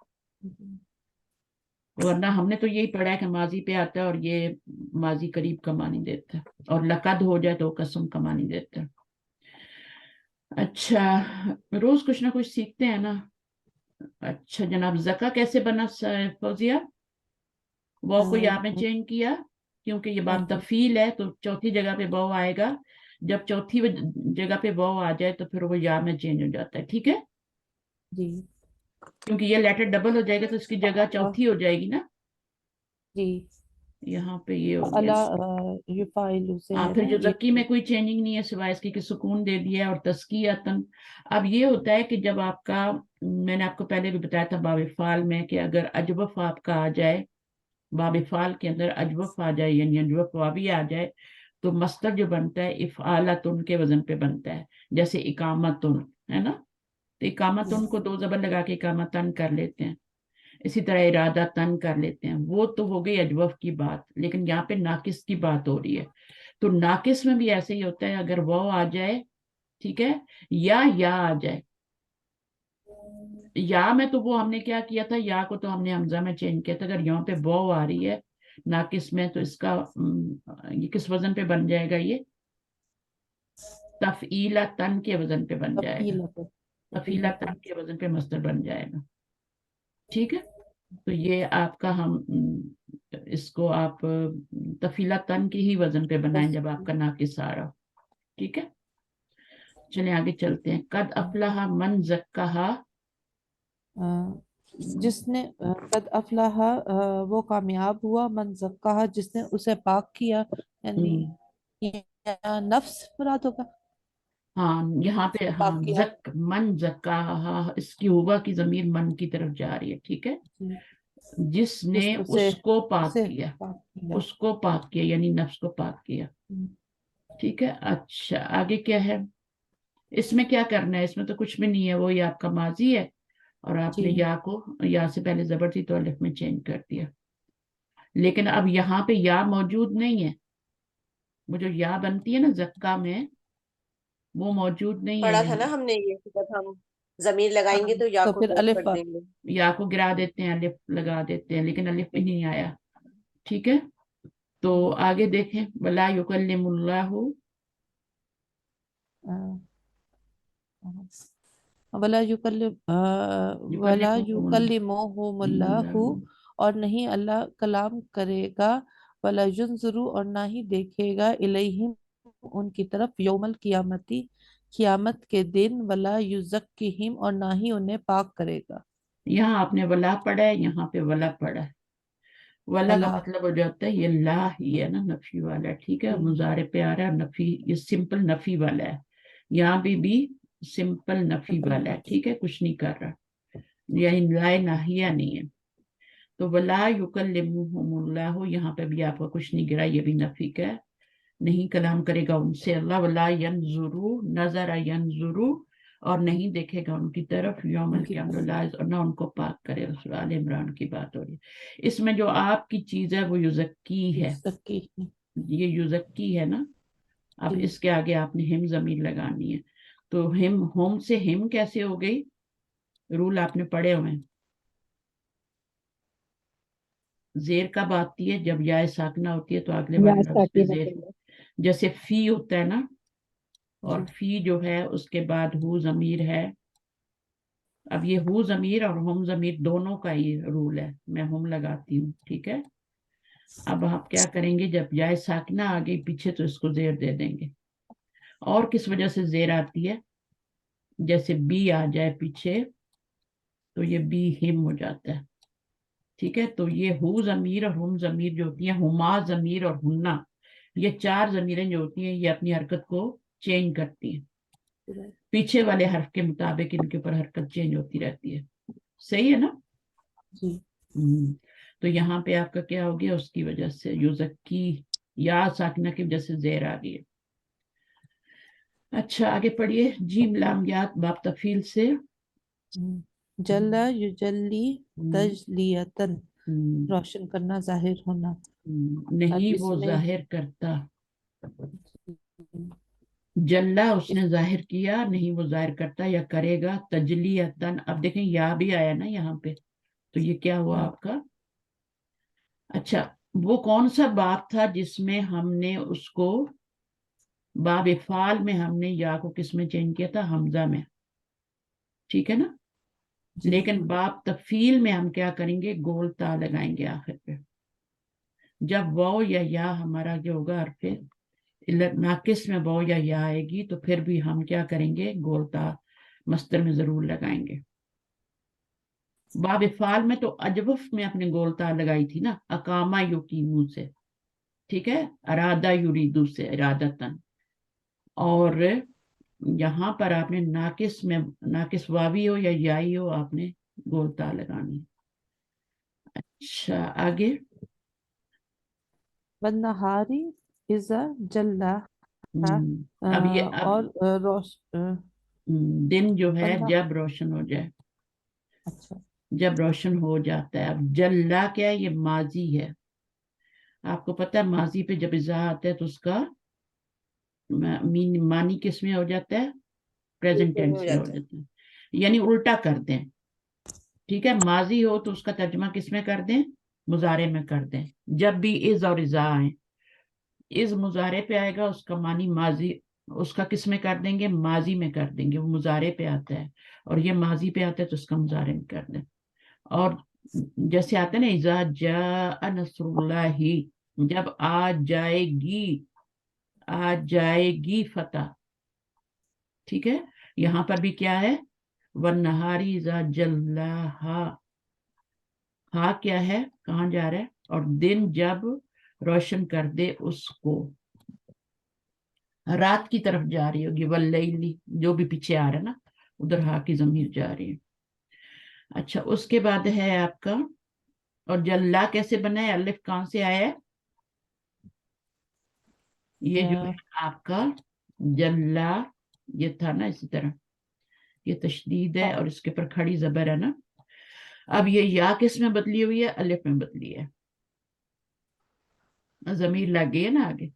वरना हमने तो यही पढ़ा है कि माजी पे आता है और ये माजी करीब का मानी देता है, और लकद हो जाए तो कसम का मानी देता है। अच्छा, रोज कुछ ना कुछ सीखते हैं ना। अच्छा जनाब, जका कैसे बना फौजिया? वाव को यहाँ में चेंज किया, क्योंकि ये
हाँ
बात
जी।
तफील है, तो चौथी जगह पे वाव आएगा। जब चौथी जगह पे वाव आ जाए तो फिर वो या में चेंज हो जाता है। ठीक है,
जी।
क्योंकि ये लेटर डबल हो जाएगा तो इसकी जगह चौथी हो जाएगी ना।
जी।
यहाँ पे ये हो गया।
अला युफाइलु से
हाँ,
है
फिर
ना
जो
ये।
जक्की में कोई चेंजिंग नहीं है सिवाय इसकी कि सुकून दे दिया है और तस्कियतन। अब ये होता है कि जब आपका, मैंने आपको पहले भी बताया था बाब फाल में, कि अगर अजवफ आपका आ जाए, बाब फाल के अंदर अजवफ आ जाए, यानी अजवफ वावी आ जाए, तो मस्तर जो बनता है इफ़आलतुन के वजन पे बनता है। जैसे इकामतुन है ना, तो इकामतुन को दो जबर लगा के इकामतन कर लेते हैं। इसी तरह इरादा तन कर लेते हैं। वो तो हो गई अजवफ की बात, लेकिन यहाँ पे नाकिस की बात हो रही है। तो नाकिस में भी ऐसे ही होता है, अगर वो आ जाए, ठीक है, या आ जाए। या में तो वो हमने क्या किया था, या को तो हमने हमजा में चेंज किया था। अगर यहाँ पे वो आ रही है नाकिस में, तो इसका ये किस वजन पे बन जाएगा? ये तफईला तन के वजन पे बन जाएगा।
तफीला पे।
तफीला
तफीला पे।
तन के वजन पे मस्दर बन जाएगा। ठीक है, तो ये आपका हम इसको आप तफीला तन की ही वजन पे बनाएं
बस।
जब आपका नाकिस आ रहा हो। ठीक है, चलिए आगे चलते हैं। कद अफलाहा मन जक्काहा।
अ, जिसने कद अफलाहा, वो कामयाब हुआ, मन ज़क्काहा, जिसने उसे पाक किया, यानी
हम्म,
या नफ्स मुराद होगा।
हाँ यहाँ पे,
उसने
हाँ
पाक किया।
मन जक्काहा, इसकी हुआ की जमीर मन की तरफ जा रही है। ठीक है,
जी।
जिसने
जिसने उसे
उसको पाक
उसे
किया,
पाक किया।
उसको पाक किया यानी नफ्स को पाक किया।
हम्म।
ठीक है, अच्छा आगे क्या है? इसमें क्या करना है? इसमें तो कुछ भी नहीं है, वो ये आपका माजी है, और
जी।
आपने या को, या से पहले जबर थी तो अलिफ में चेंज कर दिया। लेकिन अब यहाँ पे या मौजूद नहीं है, वो जो या बनती है ना जक्का में, वो मौजूद नहीं है
पढ़ा था ना
यहाँ।
हमने ये कि जब हम जमीर लगाएंगे
हाँ,
तो या
तो
को
फिर
ड्रॉप
अलिफ
कर
आ।
देंगे।
या को गिरा देते हैं, अलिफ लगा देते हैं, लेकिन अलिफ में नहीं आया। ठीक है, तो आगे देखें, वला युकल्लिमुल्लाहु,
वला युकल्लिम वला युकल्लिमुहुमुल्लाहु,
युकल्लिमुल्लाहु,
और नहीं अल्लाह कलाम करेगा, वला युनज़ुरु, और ना ही देखेगा, इलैहिम, उनकी तरफ, यौमल कियामती, कियामत के दिन, वला युज़क्किहिम, और ना ही उन्हें पाक करेगा।
यहाँ आपने वला पढ़ा है, यहाँ पे वला पढ़ा है। वला का
वला।
मतलब हो जाता है ये ला ही है ना, नफी वाला। ठीक है,
जी।
मुजारे पे आ रहा है नफी, ये सिंपल नफी वाला है। यहाँ भी सिंपल नफी वाला है। ठीक है, कुछ नहीं कर रहा, यानी लाए नाहिया नहीं है। तो वला युकल्लिमुहुमुल्लाहु, यहाँ पे भी आपका कुछ नहीं गिरा, ये भी नफी का है। नहीं कलाम करेगा उनसे अल्लाह। वला यंजुरू, नजर यंजुरू, और नहीं देखेगा उनकी तरफ, यौमल
उनकी
क़यामत, और ना उनको पाक करे। सूरह आल इमरान की बात हो रही है। इसमें जो आपकी चीज है वो युज़क्की है,
युज़क्किहिम।
ये युज़क्की है ना। अब
जी।
इसके आगे आपने हिम जमीर लगानी है। तो हिम, होम से हिम कैसे हो गई? रूल आपने पढ़े हुए हैं। زیر کب آتی ہے؟ جب یا ساکنہ ہوتی ہے تو اگلے
یا
والے لفظ پہ
ساکنہ
زیر،
کے لیے.
جیسے فی ہوتا ہے نا، اور
جی
فی جو ہے اس کے بعد ہو ضمیر ہے. اب یہ ہو ضمیر اور ہم ضمیر دونوں کا ہی رول ہے، میں ہم لگاتی ہوں، ٹھیک ہے. اب آپ کیا کریں گے، جب یا ساکنہ آ گئی پیچھے تو اس کو زیر دے دیں گے. اور کس وجہ سے زیر آتی ہے؟ جیسے بی آ جائے پیچھے تو یہ بی ہم ہو جاتا ہے، ٹھیک ہے. تو یہ ہو ضمیر اور ہم ضمیر جو ہوتی ہیں، ہما ضمیر اور ہننا، یہ چار ضمیریں جو ہوتی ہیں یہ اپنی حرکت کو چینج کرتی ہیں. پیچھے والے حرف کے مطابق ان کے اوپر حرکت چینج ہوتی رہتی ہے. صحیح ہے نا؟
جی
تو یہاں پہ آپ کا کیا ہو گیا، اس کی وجہ سے یوزکی یا ساکنہ کی وجہ سے زیر آ گئی ہے. اچھا آگے پڑھیے. جیم لام یات باب تفیل سے.
جلا یجلی
ہم،
تجلیتن،
ہم،
روشن کرنا، ظاہر ہونا. اب
نہیں
اس
وہ
میں
ظاہر کرتا. جلا اس نے ظاہر کیا، نہیں وہ ظاہر کرتا یا کرے گا. تجلیتن، اب دیکھیں یا بھی آیا نا یہاں پہ، تو یہ کیا ہوا آپ کا؟ اچھا وہ کون سا باب تھا جس میں ہم نے اس کو، باب افعال میں ہم نے یا کو کس میں چینج کیا تھا؟ حمزہ میں، ٹھیک ہے نا.
جی
لیکن باب تفیل میں ہم کیا کریں گے؟ گول تا لگائیں گے آخر پہ. جب واو یا ہمارا جو ہوگا حرف ناقص میں واو یا آئے گی تو پھر بھی ہم کیا کریں گے؟ گول تا مصدر میں ضرور لگائیں گے. باب افعال میں تو اجوف میں اپنے گول تا لگائی تھی نا، اقامہ یقیمو سے، ٹھیک ہے، ارادہ یریدو سے، ارادتن. اور یہاں پر آپ نے ناقص میں، ناقص واوی ہو یا یائی ہو، آپ نے گول تا لگانی. اچھا آگے.
والنہاری اذا جلا،
اب یہ اب
اور
دن جو ہے
والنہ
جب روشن ہو جائے،
اچھا
جب روشن ہو جاتا ہے. اب جلا کیا ہے؟ یہ ماضی ہے. آپ کو پتہ ہے ماضی پہ جب اذا آتا ہے تو اس کا معنی کس میں ہو جاتا ہے؟ پریزنٹ
فیوچر میں ہو
ٹینس میں ہو
جاتا ہے.
جاتا ہے. یعنی الٹا کر دیں، ٹھیک ہے. ماضی ہو تو اس کا ترجمہ کس میں کر دیں؟ مضارع میں کر دیں. جب بھی از اور اذا آئیں، از مضارع پہ آئے گا، اس کا معنی ماضی، اس کا کس میں کر دیں گے؟ ماضی میں کر دیں گے. وہ مضارع پہ آتا ہے اور یہ ماضی پہ آتا ہے تو اس کا مضارع میں کر دیں. اور جیسے آتا ہے نا اذا جاء نصر اللہ، جب آ جائے گی، آ جائے گی فتح، ٹھیک ہے. یہاں پر بھی کیا ہے؟ والنہاری اذا جلاہا، ہا کیا ہے؟ کہاں جا رہا ہے؟ اور دن جب روشن کر دے اس کو، رات کی طرف جا رہی ہوگی. واللیلی جو بھی پیچھے آ رہا ہے نا، ادھر ہا کی ضمیر جا رہی ہے. اچھا اس کے بعد ہے آپ کا، اور جلا کیسے بنا ہے؟ الف کہاں سے آیا ہے؟ یہ جو ہے آپ کا جلا، یہ تھا نا اسی طرح، یہ تشدید ہے اور اس کے پر کھڑی زبر ہے نا. اب یہ یا کس میں بدلی ہوئی ہے؟ الف میں بدلی ہے. ضمیر لگ گئی ہے نا آگے.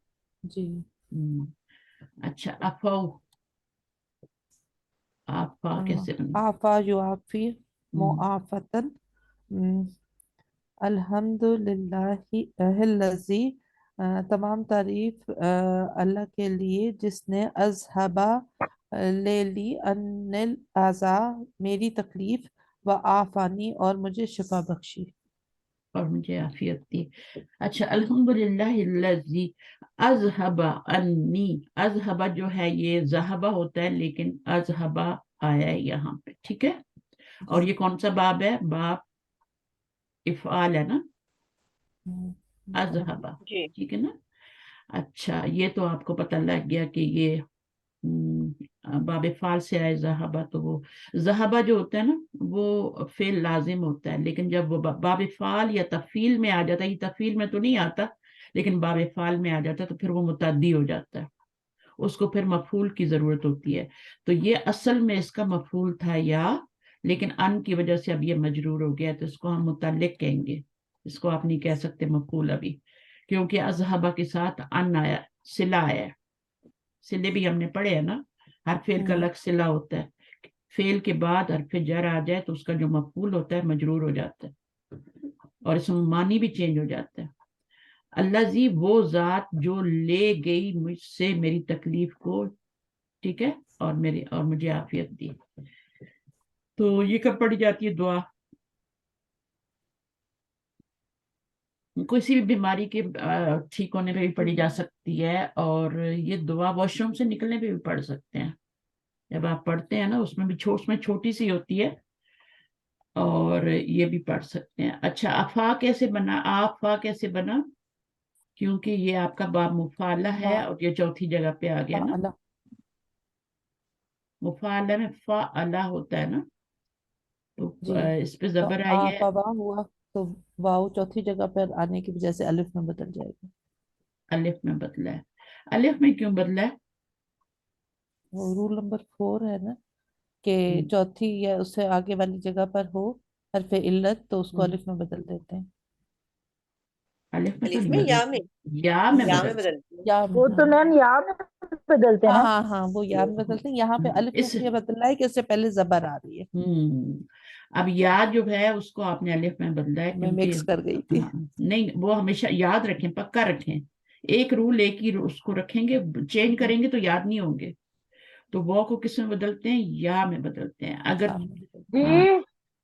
جی
اچھا افو، آفا کیسے بنا؟
آفا یعافی معافتن. الحمد للہ الذی، تمام تعریف اللہ کے لیے جس نے اذہبا لے لی ان الاذى، میری تکلیف، و آفانی، اور مجھے شفا بخشی.
اور مجھے عافیت دی. اچھا الحمدللہ الذی اذہب انی، اذہب جو ہے یہ ذہبہ ہوتا ہے لیکن اذہبہ آیا ہے یہاں پہ، ٹھیک ہے. اور یہ کون سا باب ہے؟ باب افعال ہے نا، اذہبہ،
جی
ٹھیک ہے نا. اچھا یہ تو آپ کو پتہ لگ گیا کہ یہ باب فعل سے آئے ذہبہ. تو وہ ذہبہ جو ہوتا ہے نا وہ فعل لازم ہوتا ہے، لیکن جب وہ باب فعل یا تفعیل میں آ جاتا ہے، یہ تفعیل میں تو نہیں آتا لیکن باب فعل میں آ جاتا ہے تو پھر وہ متعدی ہو جاتا ہے، اس کو پھر مفعول کی ضرورت ہوتی ہے. تو یہ اصل میں اس کا مفعول تھا یا، لیکن ان کی وجہ سے اب یہ مجرور ہو گیا تو اس کو ہم متعلق کہیں گے، اس کو آپ نہیں کہہ سکتے مفعول ابھی، کیونکہ اذہبہ کے ساتھ ان آیا، صلہ آیا ہے. صلے بھی ہم نے پڑھے ہیں نا، ہر فعل کا الگ صلہ ہوتا ہے. فعل کے بعد حرف جر آ جائے تو اس کا جو مفعول ہوتا ہے مجرور ہو جاتا ہے. اور اس میں معنی بھی چینج ہو جاتا ہے. الذی وہ ذات جو لے گئی مجھ سے میری تکلیف کو, ٹھیک ہے, اور مجھے عافیت دی. تو یہ کب پڑھی جاتی ہے دعا؟ کسی بھی بیماری کے ٹھیک ہونے پہ بھی پڑھی جا سکتی ہے, اور یہ دعا واش روم سے نکلنے پہ بھی پڑھ سکتے ہیں. جب آپ پڑھتے ہیں نا اس میں بھی اس میں چھوٹی سی ہوتی ہے, اور یہ بھی پڑھ سکتے ہیں. اچھا, افا کیسے بنا؟ آفا کیسے بنا؟ کیونکہ یہ آپ کا باب مفعلہ ہے اور یہ چوتھی جگہ پہ آ گیا نا.
فعلا
مفعلہ میں فعلہ ہوتا ہے نا, تو
جی.
اس پہ
تو
زبر آئی ہے,
آفوا ہوا تو واو چوتھی جگہ پر آنے کی وجہ سے الف میں بدل جائے گا.
الف میں بدلا ہے. الف میں کیوں بدلا ہے؟
وہ رول نمبر 4 ہے نا کہ چوتھی یا اس سے آگے والی جگہ پر ہو حرف علت تو اس کو الف میں بدل دیتے ہیں.
الف میں تو
الف
نہیں
میں یا میں
بدلتی, یا میں
یا میں
بدلتی.
بدلتی ہے.
یا
وہ تو میم یا میں بدلتے ہیں
ہاں
نا.
ہاں ہاں وہ یا میں بدلتے ہیں. یہاں پہ الف میں
اس
اس لیے بدل رہا ہے کہ اس سے پہلے زبر آ رہی ہے.
اب یا جو ہے اس کو آپ نے الف میں بدلا ہے
میں
کیونکہ
مکس کر گئی تھی.
ہاں, نہیں وہ ہمیشہ یاد رکھیں, پکا رکھیں. ایک رول ایک ہی اس کو رکھیں گے, چینج کریں گے تو یاد نہیں ہوں گے. تو وہ کو کس میں بدلتے ہیں؟ یا میں بدلتے ہیں. اگر
جی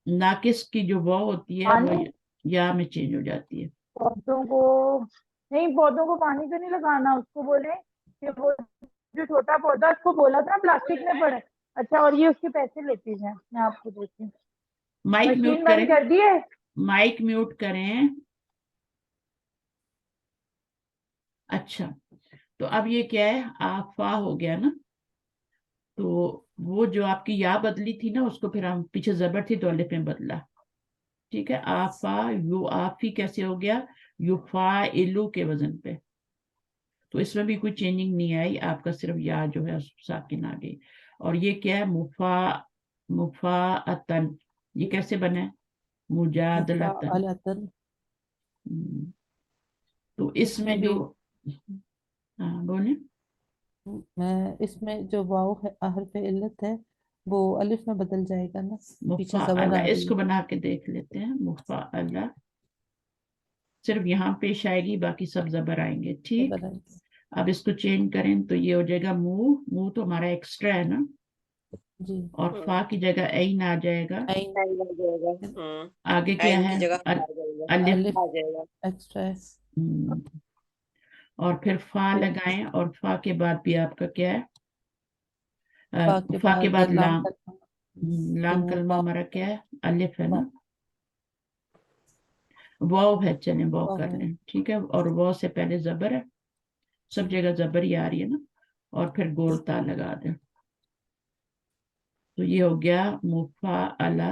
ناقص کی جو وہ ہوتی ہے وہ
پانی
یا میں چینج ہو جاتی ہے.
پودوں کو نہیں, پودوں کو پانی تو نہیں لگانا. اس کو بولے کہ وہ جو چھوٹا پودا اس کو بولا تھا پلاسٹک میں پڑے. اچھا, اور یہ اس کے پیسے لیتی ہے. میں آپ کو دیتی ہوں.
مائک میوٹ
مشین
کریں,
بند کر دی ہے.
مائک میوٹ کریں. اچھا, تو اب یہ کیا ہے؟ آفا ہو گیا نا. تو وہ جو آپ کی یا بدلی تھی نا اس کو پھر ہم پیچھے زبر تھی تو الف میں بدلا. ٹھیک ہے, آفا یو آفی کیسے ہو گیا؟ یفاعلو کے وزن پہ. تو اس میں بھی کوئی چینجنگ نہیں آئی, آپ کا صرف یا جو ہے ساکن آ گئی. اور یہ کیا ہے؟ مفاعتن. یہ کیسے بنا ہے؟ مجادلتن.
مفعلتن.
تو اس میں جو ہاں بولیں,
اس میں جو واو ہے حرف علت ہے وہ الف میں بدل جائے گا نا, پیچھے زبر
مفاعلہ,
آ
اس
رہی
کو
ہے.
بنا کے دیکھ لیتے ہیں. مفاعلہ صرف یہاں پیش آئے گی, باقی سب زبر آئیں گے. ٹھیک,
زبر آ رہی ہے.
اب اس کو چینج کریں تو یہ ہو جائے گا منہ. منہ تو ہمارا ایکسٹرا ہے نا,
جی.
اور فا کی جگہ عین آ جائے گا.
عین
عین آ جائے گا.
آگے کیا
عین
ہے؟
کی جگہ آ جائے گا.
الف.
الف
آ جائے گا.
ایکسٹرا ہے.
اور پھر فا لگائیں, اور فا کے بعد بھی آپ کا کیا ہے؟ فا کے بعد لام. لام کلمہ ہمارا کیا ہے؟ الف ہے نا. واو ہے, چلیں واو کر لیں. ٹھیک ہے, اور واو سے پہلے زبر ہے, سب جگہ زبر ہی آ رہی ہے نا. اور پھر گول تا لگا دیں. تو یہ ہو گیا مفعلہ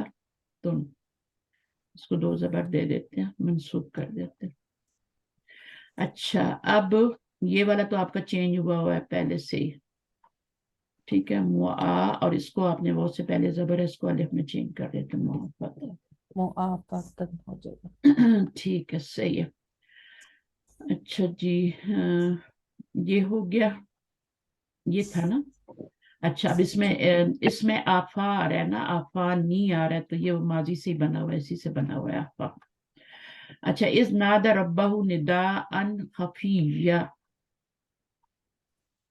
تن. اس کو 2 زبر دے دیتے ہیں, منسوب کر دیتے ہیں. اچھا, اب یہ والا تو آپ کا چینج ہوا ہے پہلے سے ہی. ٹھیک ہے, اور اس کو آپ نے وہ سے پہلے زبر ہے, اس کو الف میں چینج کر دیتے ہیں.
مفعلتن ہو جائے گا.
ٹھیک ہے, صحیح ہے. اچھا جی, یہ ہو گیا, یہ تھا نا. اچھا, اب اس میں آفا آ رہا ہے نا, آفا نہیں آ رہا ہے, تو یہ ماضی سے بنا ہوا ہے, اسی سے بنا ہوا ہے آفا. اچھا, اس نادى ربه نداء خفيا.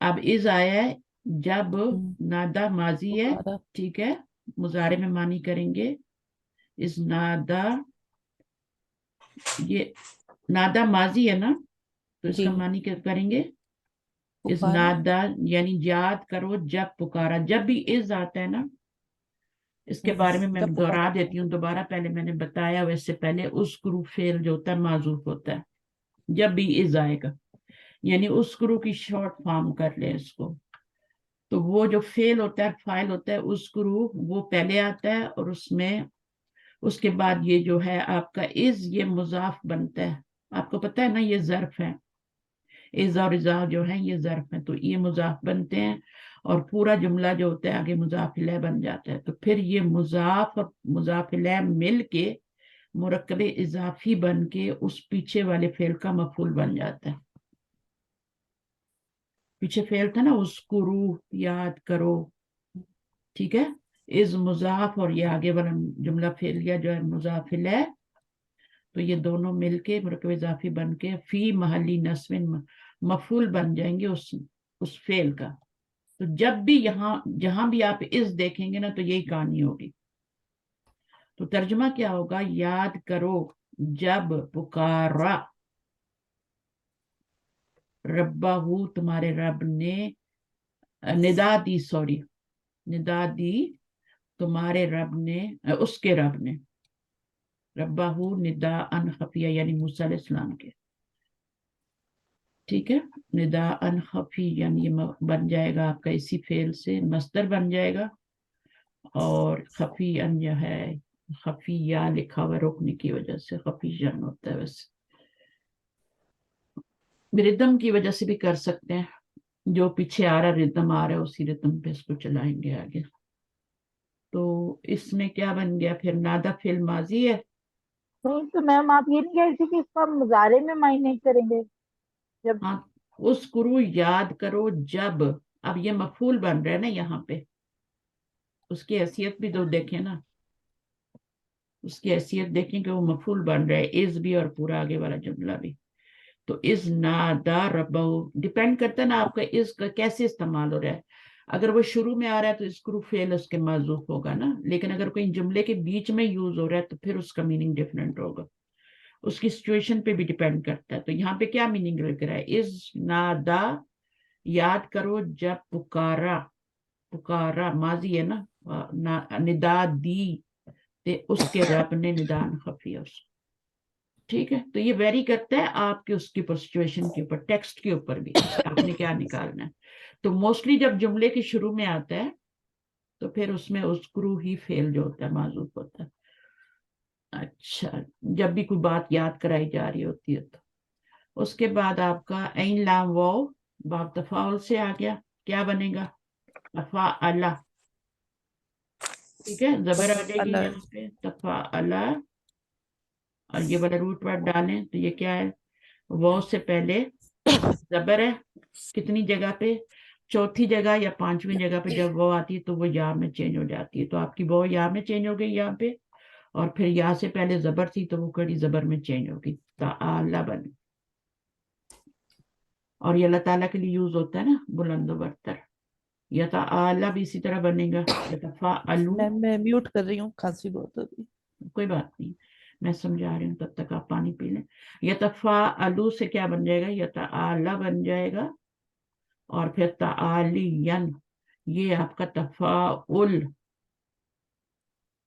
اب از آیا ہے جب نادا ماضی ہے,
پکارا.
ٹھیک ہے, مضارع میں معنی کریں گے. اس نادا, یہ نادا ماضی ہے نا, تو اس
جی.
کا معنی کیا کریں گے؟ اس
پکارا.
نادا یعنی یاد کرو جب پکارا. جب بھی از آتا ہے نا, اس کے بارے میں
جب
دوہرا
پکارا.
دیتی ہوں دوبارہ. پہلے میں نے بتایا, ویسے پہلے اس گروپ فیل جو ہوتا ہے معذوف ہوتا ہے جب بھی از آئے گا, یعنی اس گروپ کی شارٹ فارم کر لیں اس کو. تو وہ جو فیل ہوتا ہے, فائل ہوتا ہے, اس گروپ وہ پہلے آتا ہے, اور اس کے بعد یہ جو ہے آپ کا از, یہ مضاف بنتا ہے. آپ کو پتہ ہے نا یہ ظرف ہے, از اور ازا جو ہے یہ ظرف ہے, تو یہ مضاف بنتے ہیں, اور پورا جملہ جو ہوتا ہے آگے مضاف الیہ بن جاتا ہے. تو پھر یہ مضاف اور مضاف الیہ مل کے مرکب اضافی بن کے اس پیچھے والے فعل کا مفعول بن جاتا ہے. پیچھے فعل تھا نا اذکروا, یاد کرو, ٹھیک ہے, از مضاف, اور یہ آگے والا جملہ فعلیہ جو ہے مضاف الیہ. تو یہ دونوں مل کے مرکب اضافی بن کے فی محلی نصب مفعول بن جائیں گے اس فعل کا. تو جب بھی جہاں بھی آپ اس دیکھیں گے نا تو یہی کہانی ہوگی. تو ترجمہ کیا ہوگا؟ یاد کرو جب پکارا ربہ، تمہارے رب نے، ندا دی تمہارے رب نے، اس کے رب نے، ربہ ندا ان خفیہ یعنی موسیٰ علیہ السلام کے. ٹھیک ہے، ندا ان خفی یعنی یہ بن جائے گا آپ کا اسی فعل سے، مصدر بن جائے گا. اور خفی ان جو ہے خفیہ لکھا ہوا روکنے کی وجہ سے خفی جن ہوتا ہے. ویسے ردم کی وجہ سے بھی کر سکتے ہیں، جو پیچھے آ رہا ردم آ رہا ہے اسی ردم پہ اس کو چلائیں گے آگے. تو اس میں کیا بن گیا پھر؟ نادا فعل ماضی ہے.
نہیں تو میم آپ یہ نہیں کہہ رہی تھی کہ اس کو ہم مظاہرے میں معنی کریں گے جب
ہاں، اس کرو یاد کرو جب. اب یہ مفعول بن رہا ہے نا یہاں پہ، اس کی حیثیت بھی تو دیکھیں نا، اس کی حیثیت دیکھیں کہ وہ مفعول بن رہا ہے، از بھی اور پورا آگے والا جملہ بھی. تو از نادا ربہ ڈیپینڈ کرتا ہے نا آپ کا از کا کیسے استعمال ہو رہا ہے. اگر وہ شروع میں آ رہا ہے تو اسکرو فعل اس کے معذوف ہوگا نا، لیکن اگر کوئی جملے کے بیچ میں یوز ہو رہا ہے تو پھر اس کا میننگ ڈیفرنٹ ہوگا، اس کی سچویشن پہ بھی ڈیپینڈ کرتا ہے. تو یہاں پہ کیا میننگ لگ رہا ہے؟ از نادا یاد کرو جب پکارا ماضی ہے نا، ندا دی تے اس کے رب نے ندان خفیہ. ٹھیک ہے، تو یہ ویری کرتا ہے آپ کے اس کی سچویشن کے اوپر، ٹیکسٹ کے اوپر بھی آپ نے کیا نکالنا ہے. تو موسٹلی جب جملے کے شروع میں آتا ہے تو پھر اس میں اذکرو ہی فعل جو ہوتا ہے معذوف ہوتا ہے. اچھا، جب بھی کوئی بات یاد کرائی جا رہی ہوتی ہے تو اس کے بعد آپ کا عین لام واو باب تفاعل سے آ گیا، کیا بنے گا؟ تفاعل. ٹھیک ہے، زبر آ جائے گی
اللہ
یہاں پہ تفاعل، اور یہ والا روٹ ورڈ ڈالیں تو یہ کیا ہے؟ واو سے پہلے زبر ہے، کتنی جگہ پہ؟ چوتھی جگہ یا پانچویں جگہ پہ جب وہ آتی ہے تو وہ یا میں چینج ہو جاتی ہے. تو آپ کی وہ یا میں چینج ہو گئی یہاں پہ، اور پھر یا سے پہلے زبر تھی تو وہ کڑی زبر میں چینج ہوگی، تعالی بنے. اور یہ اللہ تعالیٰ کے لیے یوز ہوتا ہے نا بلند و برتر. یا تعالی بھی اسی طرح بنے گا، یتفاعلو.
میں میوٹ کر رہی ہوں، کھانسی بہت ہو رہی.
کوئی بات نہیں، میں سمجھا رہی ہوں، تب تک آپ پانی پی لیں. یتفاعلو سے کیا بن جائے گا؟ یتعالی بن جائے گا. اور پھر تعالین، یہ آپ کا تفاعل،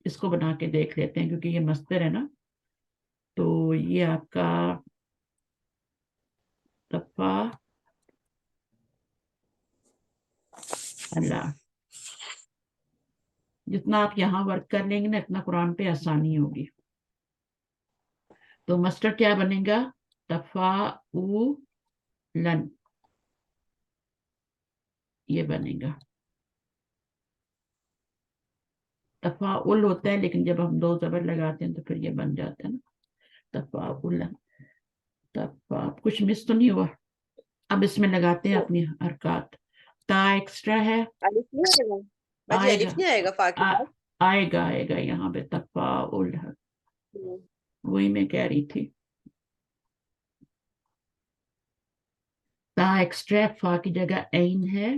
اس کو بنا کے دیکھ لیتے ہیں کیونکہ یہ مصدر ہے نا. تو یہ آپ کا تفاعل، جتنا آپ یہاں ورک کر لیں گے نا اتنا قرآن پہ آسانی ہوگی. تو مصدر کیا بنے گا؟ تفاعلن، یہ بنے گا. تفاعل ہوتا ہے لیکن جب ہم دو زبر لگاتے ہیں تو پھر یہ بن جاتا ہے نا تفاعلن. کچھ مس تو نہیں ہوا؟ اب اس میں لگاتے ہیں اپنی حرکات. تا ایکسٹرا ہے،
الف نہیں آئے گا باجی،
آئے
الف نہیں آئے گا فا کے
گا
بعد؟
آئے گا یہاں پہ تفاعل ہے،
ہوں،
وہی میں کہہ رہی تھی. تا ایکسٹرا فا کی جگہ عین ہے.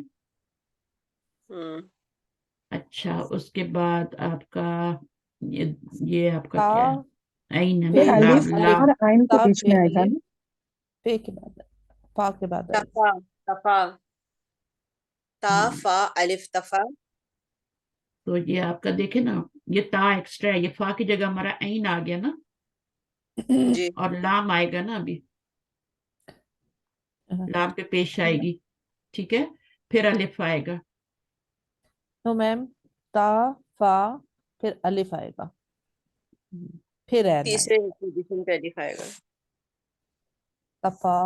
ہوں،
اچھا، اس کے بعد آپ کا یہ آپ کا
تا
کیا ہے؟ عین ہے
پہ
نا،
الف
لام.
اور عین کو
تا
بیچ
پہ
میں آئے گا
الف،
نا.
پہ کے بعد فا کے بعد الف.
تفا تفا تا فا الف تفا.
تو یہ آپ کا دیکھیں نا، یہ تا ایکسٹرا ہے، یہ فا کی جگہ ہمارا عین آ گیا نا،
جی
اور لام آئے گا نا، ابھی لام پہ پیش آئے گی. ٹھیک ہے، پھر الف آئے گا.
تو میم تا فا پھر الف آئے گا، پھر عین آئے
تیسرے پوزیشن پہ الف آئے گا.
گا. تفا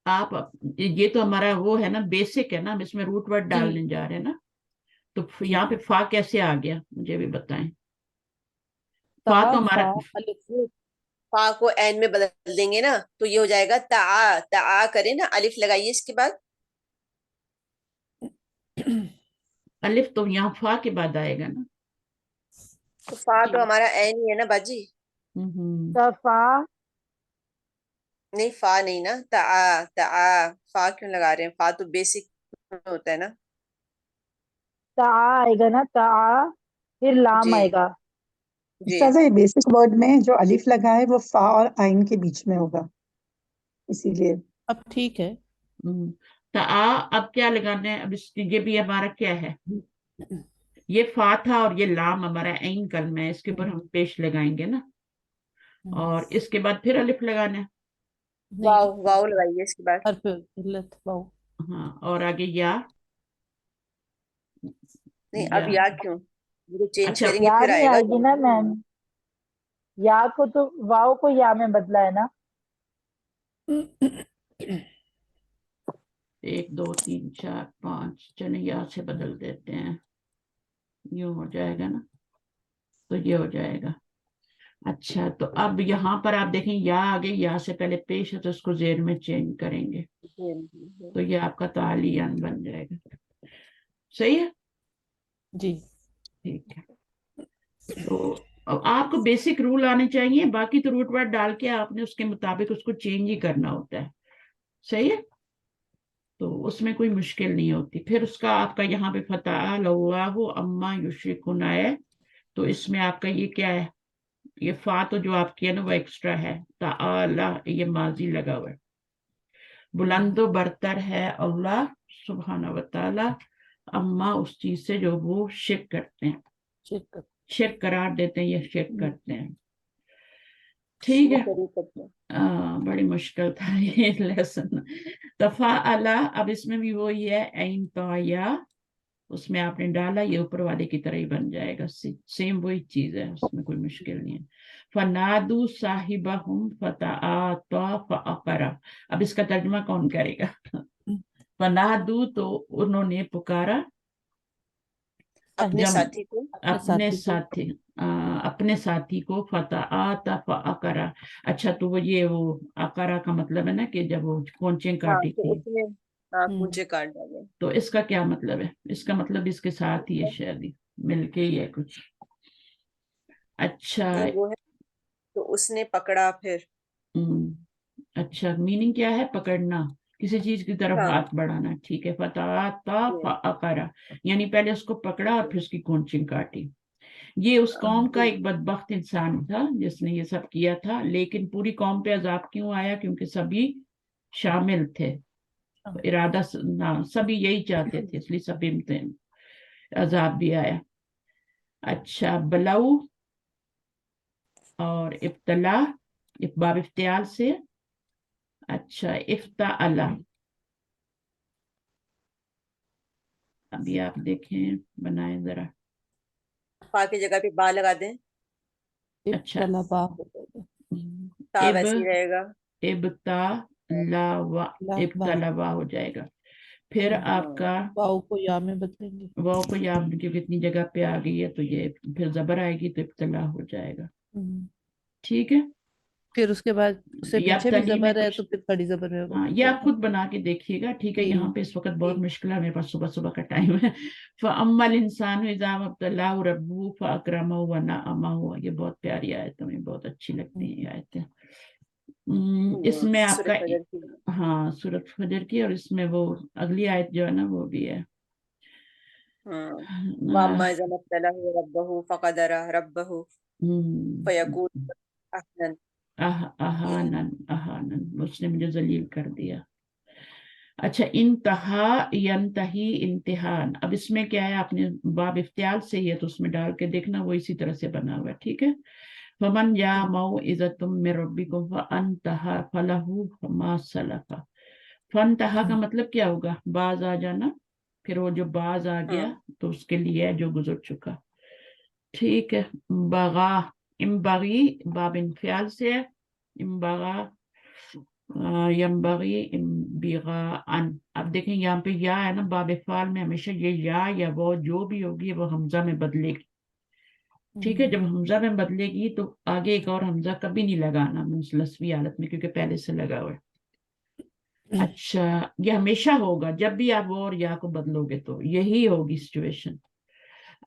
آپ یہ تو ہمارا وہ ہے نا بیسک ہے نا، ہم اس میں روٹ ورڈ
جی
ڈالنے جا رہے ہیں نا. تو
جی
یہاں پہ فا کیسے آ گیا مجھے بھی بتائیں.
تا
فا تو ہمارا
فا الف.
فا کو عین میں بدل دیں گے نا تو یہ ہو جائے گا تا. تا کریں نا، الف لگائیے اس کے بعد.
الف تو یہاں فا کے بعد آئے گا نا.
تو فا تو ہمارا عین ہی ہے نا باجی.
तफा
नहीं फा नहीं ना, ता ता फा क्यों लगा रहे हैं? फा तो बेसिक होता है ना।
ता आएगा ना, ता फिर लाम
जी
आएगा।
जी।
ustaza ये बेसिक वर्ड में जो अलिफ लगा है वो फा और आइन के बीच में होगा, इसीलिए।
अब ठीक है।
तो अब क्या लगाना है? अब ये भी हमारा क्या है, ये फा था और ये लाम हमारा ऐन कलमा है, इसके ऊपर हम पेश लगाएंगे ना, और इसके बाद फिर अलिफ लगाना है।
वाव
नहीं,
वाव लगाइए इसके बाद।
हर्फ इल्लत वाव।
हाँ, और आगे या।
नहीं अब
या
या क्यों, ये तो चेंज
अच्छा,
करेंगे
या
फिर
नहीं
आएगा
आएगी
या।
ना मैम, या को तो वाव को या में बदला है ना।
1 2 3 4 5, चलिए या से बदल देते हैं, यूं हो जाएगा ना, तो ये हो जाएगा। अच्छा, तो अब यहाँ पर आप देखें या आगे या से पहले पेश है, तो इसको जेर में चेंज करेंगे, तो ये आपका तालियान बन जाएगा। सही है,
जी।
ठीक है। तो अब आपको बेसिक रूल आने चाहिए, बाकी तो रूट वर्ड डाल के आपने उसके मुताबिक उसको चेंज ही करना होता है। सही है, तो उसमें कोई मुश्किल नहीं होती। फिर उसका आपका यहाँ पे फतह लल्लाहु अम्मा युश्रिकून है, तो इसमें आपका ये क्या है, ये फा तो जो आपकी है ना वो एक्स्ट्रा है, ताला ये माजी लगा हुआ है। बुलंदो बरतर है अल्लाह सुब्हाना व तआला, अम्मा उस चीज से जो वो शिरक करते हैं,
चेक कर।
शिरक करार देते हैं, ये शिरक करते हैं। ठीक है, बड़ी मुश्किल था ये लेसन। तफा अला, अब इसमें भी वही है, ऐन तो या उसमें आपने डाला, ये ऊपर वाले की तरह ही बन जाएगा, सेम वही चीज है, उसमें कोई मुश्किल नहीं है। फनादू साहिबहुम फतआता फअकरा, अब इसका तर्जुमा कौन करेगा? फनादू तो उन्होंने पुकारा
अपने
जम
साथी को।
अपने साथी अपने साथी को, फतआता फअकरा। अच्छा, तो वो ये वो अकरा का मतलब है ना कि जब वो कोंचे
हाँ
काटी
तो
थी,
उसने पूंछे काट डाले।
तो इसका क्या मतलब है? इसका मतलब इसके साथ ही है, शायद मिलके ही है कुछ। अच्छा,
नहीं वो है तो उसने पकड़ा फिर।
अच्छा, मीनिंग क्या है? पकड़ना, किसी चीज की तरफ
हाँ
हाथ बढ़ाना। ठीक है, फताता फअकरा, यानी पहले उसको पकड़ा और फिर उसकी कोंचिंग काटी। ये उस कौम का एक बदबख्त इंसान था जिसने ये सब किया था, लेकिन पूरी कौम पे अजाब क्यों आया? क्योंकि सभी शामिल थे, इरादा ना, सभी यही चाहते थे, इसलिए सभी पे अजाब भी आया। अच्छा, बलाऊ और इब्तला, बाब इफ्तियाल से। अच्छा, इफ्ता अला, अभी आप देखें, बनाए जरा।
फा की जगह पे बा लगा दें,
अच्छा,
तलबा
ता
इब
वैसे ही रहेगा।
इब्ता लावा,
लाबा
इब्तलवा हो जाएगा। फिर आपका
वाव को या में बदलेंगे।
वाव को या, क्योंकि इतनी जगह पे आ गई है, तो ये फिर जबर आएगी तो इब्तला हो जाएगा। ठीक है,
फिर उसके बाद उससे
या
पीछे भी
तली में
जबर है
कुछ,
तो फिर खड़ी जबर में
हाँ, ये आप खुद बना के देखिएगा। ठीक है,
जी
यहाँ पे इस वक्त बहुत
जी।
मुश्किल है, मेरे पास सुबह सुबह का टाइम है। फअम्मल इंसान इज़ा मब्तलाहु रब्बुहु फअकरमहु व नअमहु, ये बहुत प्यारी आयत, हमें बहुत अच्छी लगती है ये आयतें। इसमें
सूरज
आपका,
फजर की।
हाँ, सूरत फजर की, और इसमें वो अगली आयत जो है ना वो भी है।
वाम्मा इज़ा मब्तलहु रब्बहु फक़दरा रब्बहु फयकूल अहनन।
अहानन अहानन, उसने मुझे जलील कर दिया। अच्छा, इंतहा यंतही इम्तिहान, अब इसमें क्या है, आपने बाब इफ्तियाल से ही है तो उसमें डाल के देखना, वो इसी तरह से बना हुआ है। ठीक है, फमन या मौइज़तुम मिन रब्बिकुम फअंतहा फलहु मा सलफा। फनतहा का मतलब क्या होगा? बाज आ जाना, फिर वो जो बाज आ गया तो उसके लिए है जो गुजर चुका। ठीक है, बगा, इम्बगी बाब इंफियाल से है, इम्बगा यम्बगी इम्बिगाअन। अब देखें यहाँ पे या है ना, बाब इफ़ाल में हमेशा ये या वो जो भी होगी वो हमजा में बदलेगी। ठीक है, जब हमजा में बदलेगी तो आगे एक और हमजा कभी नहीं लगाना मुंसलस्वी हालत में, क्योंकि पहले से लगा हुआ है। अच्छा, ये हमेशा होगा जब भी आप वो और या को बदलोगे तो यही होगी सिचुएशन।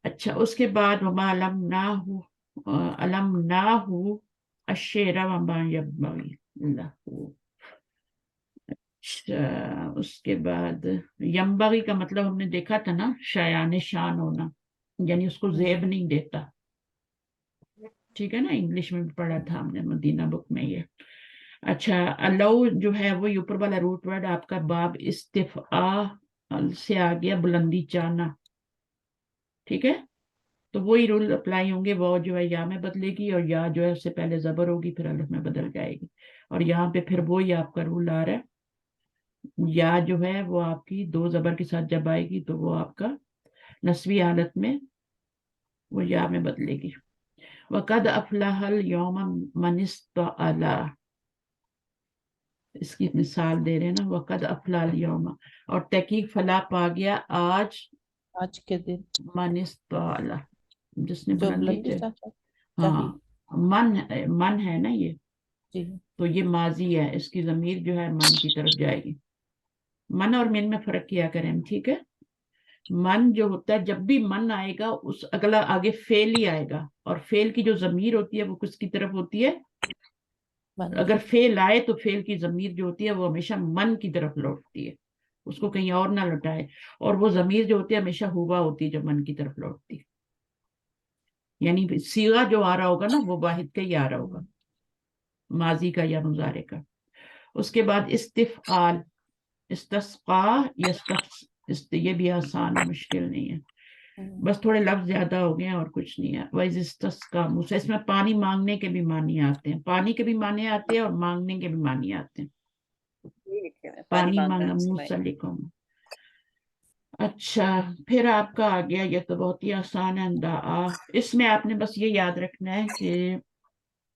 अच्छा, उसके बाद वमा अलम ना हु अशेरा वमा यब्बगी लहू। अच्छा, उसके बाद यम्बगी का मतलब हमने देखा था ना, शायान शान होना, यानी उसको जेब नहीं देता। ठीक है ना, इंग्लिश में भी पढ़ा था हमने मदीना बुक में ये। अच्छा, अल्लाह जो है वो ऊपर वाला रूट वर्ड आपका बाब इस्तिफा से आ गया, बुलंदी चाहना। ठीक है, तो वही रूल अप्लाई होंगे। वो जो है या में बदलेगी, और या जो है उससे पहले जबर होगी, फिर अलिफ में बदल जाएगी। और यहाँ पे फिर वही आपका रूल आ रहा है, या जो है वो आपकी दो जबर के साथ जब आएगी तो वो आपका नस्वी हालत में वो या में बदलेगी। वक़द अफ़लहल यौम मन इस्तअला, इसकी मिसाल दे रहे हैं ना, वक़द अफ़लहल यौम, और तहकीक फला पा गया आज
आज के दिन
मन इस्तअला, जिसने
जो
बुलंदी
बुलंदी
चाहिए।
चाहिए।
हाँ, मन है ना ये,
जी
तो ये माजी है, इसकी जमीर जो है मन की तरफ जाएगी। मन और मिन में फर्क किया करें, ठीक है। मन जो होता है, जब भी मन आएगा उस अगला आगे फेल ही आएगा, और फेल की जो जमीर होती है वो किसकी तरफ होती है?
मन
अगर
की।
फेल आए तो फेल की जमीर जो होती है वो हमेशा मन की तरफ लौटती है, उसको कहीं और ना लौटाए। और वो जमीर जो होती है हमेशा हुआ होती है जो मन की तरफ लौटती है, यानी सीगा जो आ रहा होगा ना वो वाहिद का ही आ रहा होगा, माजी का या मुजारे का। उसके बाद इस्तिफआल, इस्तस्का, ये भी आसान है, मुश्किल नहीं है, बस थोड़े लफ्ज ज्यादा हो गए हैं और कुछ नहीं है। वैसे इस्तस्का मूसा, इसमें पानी मांगने के भी मानी आते हैं, पानी के भी माने आते हैं और मांगने के भी मानी आते हैं।
ये लिखे हुए हैं, पानी
पानी
मांगना
मांगा
इसमें।
मूसा लिखो। अच्छा, फिर आपका आ गया, ये तो बहुत ही आसान है, दाआ। इसमें आपने बस ये याद रखना है कि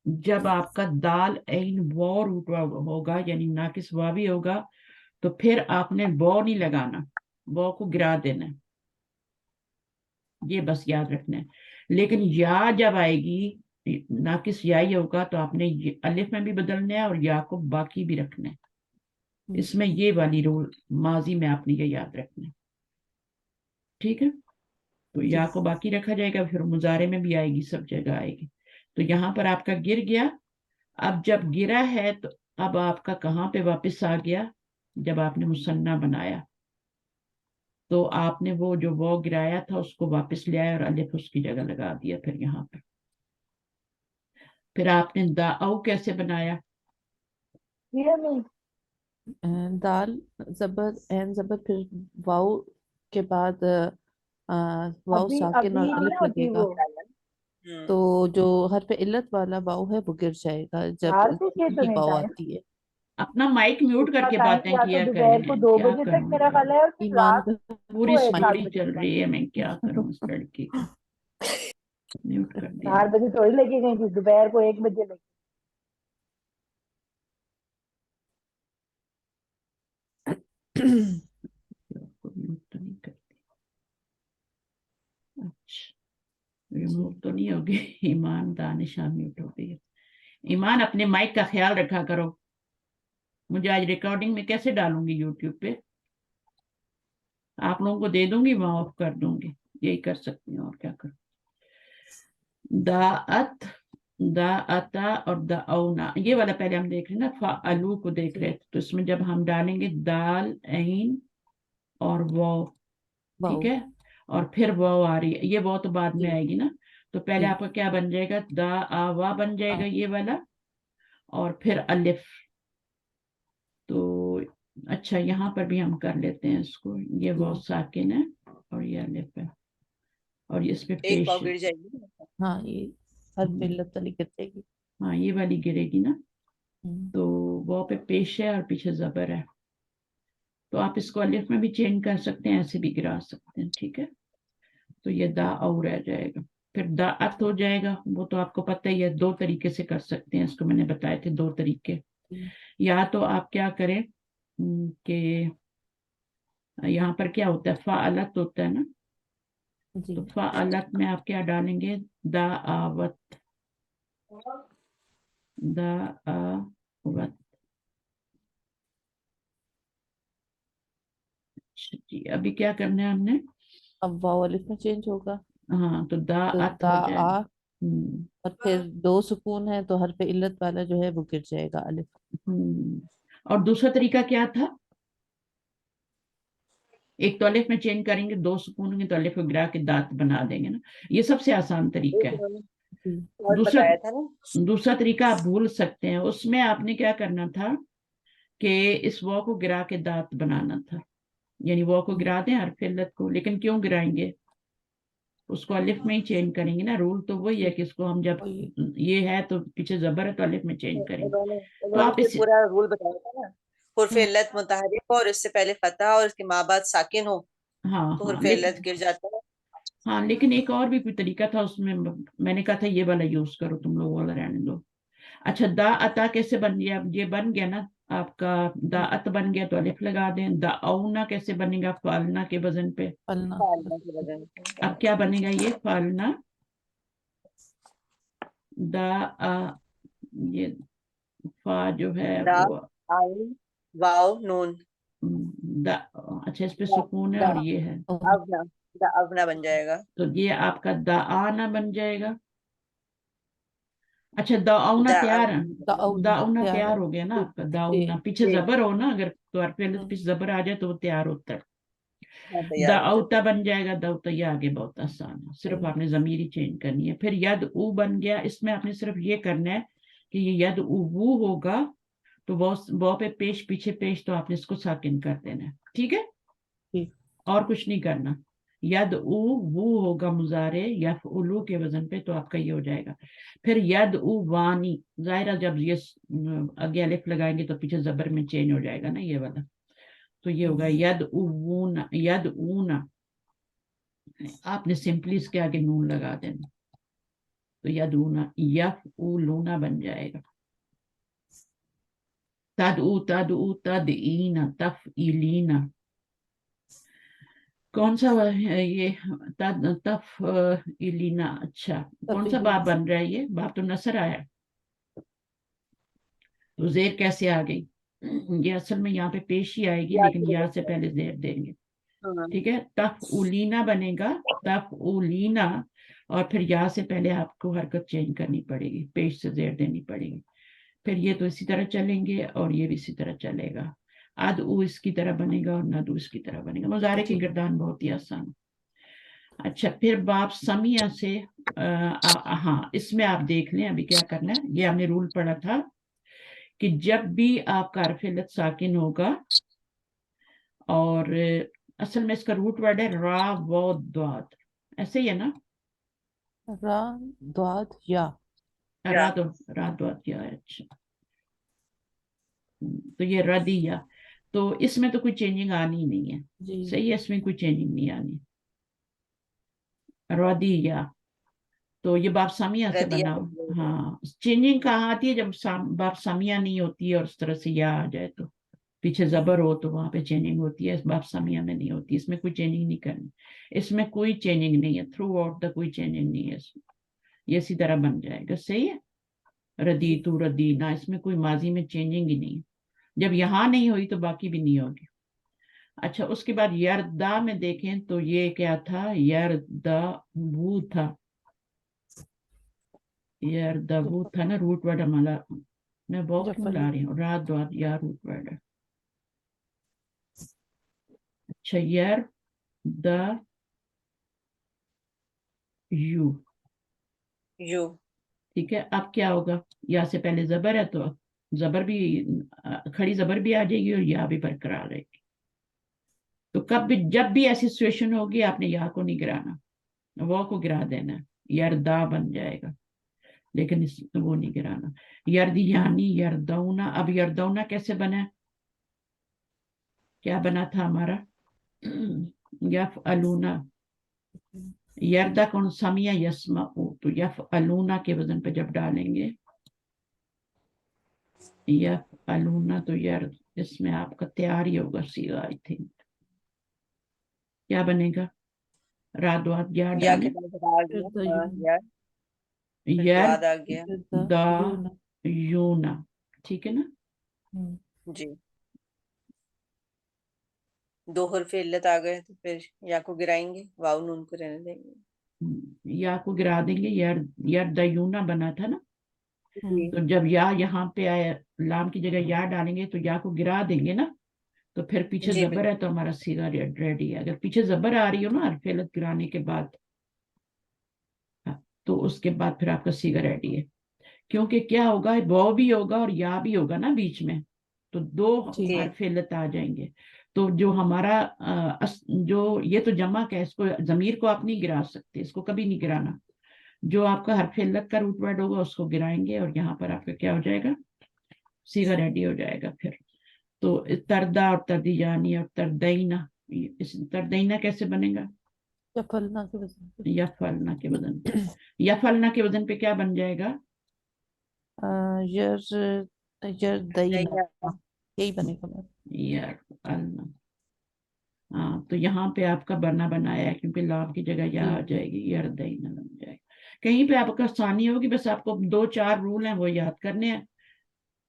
जब आपका दाल ऐन वो रूट होगा, यानी नाकिस वावी होगा, तो फिर आपने वो नहीं लगाना, वो को गिरा देना है, ये बस याद रखना है। लेकिन या जब आएगी, नाकिस या ही होगा, तो आपने अलिफ में भी बदलना है और या को बाकी भी रखना है। इसमें ये वाली रूल माजी में आपने ये याद रखना है, ठीक है। तो या को बाकी रखा जाएगा, फिर मुजारे में भी आएगी, सब जगह आएगी। तो यहाँ पर आपका गिर गया। अब जब गिरा है तो अब आपका कहाँ पे वापस आ गया? जब आपने मुसन्ना बनाया तो आपने वो जो वो गिराया था उसको वापस ले आया और अलिफ उसकी जगह लगा दिया। फिर यहाँ पर फिर आपने दाऊ कैसे बनाया?
ये नहीं,
दाल जबर एन जबर, फिर वाव के बाद वाव
अभी
साकिन
अभी
और
नहीं
अलिफ
होती
लगेगा।
वो,
तो जो हर्फ इल्लत वाला वाव है वो गिर जाएगा जब
यार कुछ ये तो
की
नहीं
वाव
टाइम,
आती है।
अपना माइक म्यूट
उसका
करके
टाइम
बातें
या तो
किया
दोपहर को
करें,
2
क्या
बजे तक
करूं
मेरा
यार,
ख्याल है, और फिर
ईमान
रात
पूरी
को 1-8
स्टोरी
बजे
चल
तक।
रही है, मैं क्या करूं इस लड़की का। म्यूट कर दिया।
4 बजे थोड़ी लेके गई थी, दोपहर को 1 बजे लेके।
आपको म्यूट तो नहीं करती? अच्छा, रिमूव तो नहीं होगी। ईमान दानिशा म्यूट हो गई है। ईमान, अपने माइक का ख्याल रखा करो। मुझे आज रिकॉर्डिंग में कैसे डालूंगी यूट्यूब पे? आप लोगों को दे दूंगी, वहां ऑफ कर दूंगी, यही कर सकती हूँ और क्या करूँ। दाअत, दाअता और दाउना, ये वाला पहले हम देख रहे हैं ना, फाअलू को देख रहे थे। तो इसमें जब हम डालेंगे दाल ऐन और वो, ठीक
वाव
है, और फिर वो आ रही है, ये वो तो बाद में
जी
आएगी ना। तो पहले
जी
आपका क्या बन जाएगा? दा आवा बन जाएगा ये वाला, और फिर अलिफ। तो अच्छा, यहाँ पर भी हम कर लेते हैं इसको, ये वो साकिन है और ये अलिफ है, और इस पे
एक
पेश
पाव
है।
गिर जाएगी।
हाँ, ये हर्फ इल्लत वाली गिर जाएगी।
हाँ, ये वाली गिरेगी ना।
हम्म,
तो वो पे पेश है और पीछे जबर है, तो आप इसको अलिफ में भी चेंज कर सकते हैं, ऐसे भी गिरा सकते हैं, ठीक है। तो ये दा औ रह जाएगा। फिर दाअत हो जाएगा, वो तो आपको पता ही है, 2 तरीके से कर सकते हैं इसको, मैंने बताए थे 2 तरीके।
जी
या तो आप क्या करें कि यहाँ पर क्या होता है, फ़ाअलत होता है ना,
जी
तो फ़ाअलत में आप क्या डालेंगे? दाआवत, दाआवत। अच्छा जी, अभी क्या करना है हमने?
अब वाव अलिफ में चेंज होगा।
हाँ, तो
तो
दाअत
दा
हो
आ
जाएगा।
और फिर दो सुकून है तो हरफ इल्लत वाला जो है वो गिर जाएगा अलिफ।
और दूसरा तरीका क्या था? एक तो अलिफ में चेंज करेंगे, दो सुकून होंगे तो अलिफ को गिरा के दांत बना देंगे ना, ये सबसे आसान तरीका है।
और
दूसरा
बताया था ना।
दूसरा तरीका आप भूल सकते हैं, उसमें आपने क्या करना था कि इस वॉ को गिरा के दांत बनाना था, यानी वॉ को गिरा दें हरफ इल्लत को, लेकिन क्यों गिराएंगे? उसको अलिफ में ही चेंज करेंगे ना, रूल तो वही है कि इसको हम जब ये है तो पीछे जबर है तो अलिफ में चेंज करेंगे। तो
उन्होंने
आप
फिर
इस
पूरा रूल बताया था ना, हुर्फ इल्लत मुतहरिक हो और इससे पहले फतह और इसके माँ बाद साकिन हो
हाँ
तो
हाँ
हुर्फ इल्लत गिर जाता है।
हाँ, लेकिन एक और भी कोई तरीका था उसमें, मैंने कहा था ये वाला यूज करो, तुम लोग वाला रहने दो। अच्छा, दा अता कैसे बन गया? ये बन गया ना आपका, दा अत बन गया तो अलिफ लगा दें। दा औना कैसे बनेगा? फालना के वजन पे।
फलना।
फालना के वजन से।
अब क्या बनेगा ये? फालना, दा आ, ये फा जो है
दा
वो
आइन वाव नून
दा, अच्छा इस पे सुकून है और ये है,
अवना, दा अवना बन जाएगा।
तो ये आपका दा आना बन जाएगा। अच्छा, दाउना
दा
तैयार है, दाउना
तैयार
तैयार
है।
हो गया ना आपका,
जी
दाउना पीछे
जी
जबर हो ना, अगर तो पीछे जबर आ जाए तो वो तैयार होता है।
हाँ, तैयार होता
दाउता बन जाएगा, दाउता, ये आगे बहुत आसान है, सिर्फ आपने जमीर ही चेंज करनी है। फिर यद ऊ बन गया, इसमें आपने सिर्फ ये करना है कि ये यद ऊ वो होगा तो वो पे पेश पीछे पेश, तो आपने इसको साकिन कर देना है, ठीक है,
ठीक।
और कुछ नहीं करना। यद ऊ वो होगा मुजारे या उलू के वजन पे, तो आपका ये हो जाएगा। फिर यद ऊ वानी, जाहिर जब ये आगे अलिफ लगाएंगे तो पीछे जबर में चेंज हो जाएगा ना ये वाला, तो ये होगा यद ऊना, यद ऊना, आपने सिंपली इसके आगे नून लगा देना, तो यद ऊना, यफ ऊ लूना बन जाएगा। तद ऊ तद ईना, तफ इलीना, कौन सा है ये? तफ इलीना, अच्छा कौन सा बाप बन रहा है? ये बाप तो नसर आया, तो जेर कैसे आ गई? ये असल में यहाँ पे पेश ही आएगी,
याद
लेकिन
की
यहाँ
वजह
से
से।
पहले जेर देंगे,
हाँ,
ठीक है। तफ उलीना बनेगा, तफ उलीना, और फिर यहाँ से पहले आपको हरकत चेंज करनी पड़ेगी, पेश से जेर देनी पड़ेगी। फिर ये तो इसी तरह चलेंगे और ये भी इसी तरह चलेगा। आद उ इसकी तरह बनेगा और नदू इसकी तरह बनेगा। मुजारे की गिरदान बहुत ही आसान। अच्छा, फिर बाप समिया से हाँ, इसमें आप देख लें अभी क्या करना है। ये हमने रूल पढ़ा था कि जब भी आपका हरफ इल्लत साकिन होगा, और असल में इसका रूट वर्ड है रा वो द्वाद, ऐसे ही है ना,
रा द्वाद या।
रा दो, रा द्वाद या है, अच्छा। तो ये रदिया, तो इसमें तो कोई चेंजिंग आनी ही नहीं है,
जी।
सही है, इसमें कोई चेंजिंग नहीं आनी। रदिया, तो ये बाप सामिया से
रदिया
बना।
बन जाएगा।
हाँ, चेंजिंग कहाँ आती है? जब बाप सामिया नहीं होती है और उस तरह से या आ जाए, तो पीछे जबर हो तो वहां पे चेंजिंग होती है, इस बाप सामिया में नहीं होती। इसमें कोई चेंजिंग नहीं करनी, इसमें कोई चेंजिंग नहीं है, थ्रू आउट द कोई चेंजिंग नहीं है इसमें, ये इसी तरह बन जाएगा, सही है। रदी तू रदीना, इसमें कोई माजी में चेंजिंग ही नहीं है, जब यहाँ नहीं हुई तो बाकी भी नहीं होगी। अच्छा, उसके बाद यरदा में देखें तो ये क्या था? यरदा वो था, यरदबू था ना, रूट वर्ड हमारा। मैं बहुत क्यों ला रही हूँ, रात द्वाद या रूट वर्ड है। अच्छा, यर द यू,
यू
ठीक है। अब क्या होगा? या से पहले जबर है तो जबर भी, खड़ी जबर भी आ जाएगी और या भी बरकरार रहेगी। तो कब भी जब भी ऐसी सिचुएशन होगी, आपने या को नहीं गिराना, वो को गिरा देना है, यरदा बन जाएगा, लेकिन इस वो नहीं गिराना। यर्दी यानी यरदौना, अब यरदौना कैसे बना है? क्या बना था हमारा? यफ अलूना, यरदा कौन समिया यस्मा, तो यफ अलूना के वजन पे जब डालेंगे, यफ अलूना, तो यार इसमें आपका तैयार ही होगा सीगा, आई थिंक। क्या बनेगा? रात या
या के
डालें,
बाद आ गया। हाँ, या फिर
यर
द्वाद आ गया।
दा यूना, ठीक है ना।
जी, दो हुर्फ इल्लत आ गए तो फिर या को गिराएंगे, वाव नून को रहने देंगे।
या को गिरा देंगे, यरदयूना बना था ना,
जी
तो जब या यहाँ पे आए, लाम की जगह या डालेंगे तो या को गिरा देंगे ना, तो फिर पीछे
जी
जबर है तो हमारा सीगा रेडी है। अगर पीछे जबर आ रही हो ना हरफ इल्लत गिराने के बाद, हाँ, तो उसके बाद फिर आपका सीगा रेडी है। क्योंकि क्या होगा, वो भी होगा और या भी होगा ना बीच में, तो दो
जी
जी
हरफ इल्लत आ जाएंगे। तो जो हमारा जो ये तो जमा का है, इसको जमीर को आप नहीं गिरा सकते, इसको कभी नहीं गिराना। जो आपका हरफ इल्लत का रूट वर्ड होगा उसको गिराएंगे और यहाँ पर आपका क्या हो जाएगा, सीगा रेडी हो जाएगा फिर। तो तरदा और तरदीजानी और तरदईना, इस तरदईना कैसे बनेगा,
या फलना के वजह से
या फलना के वजन पे, या फलना के वजन पे क्या बन जाएगा,
यर यरदईना,
दैया
यही बनेगा मैम।
यार अल्लाह। हाँ, तो यहाँ पे आपका बना बनाया है, क्योंकि लाभ की जगह या आ
जी
जाएगी, यार दईना बन जाएगा। कहीं पे आपका आसानी होगी, बस आपको 2-4 रूल हैं वो याद करने हैं,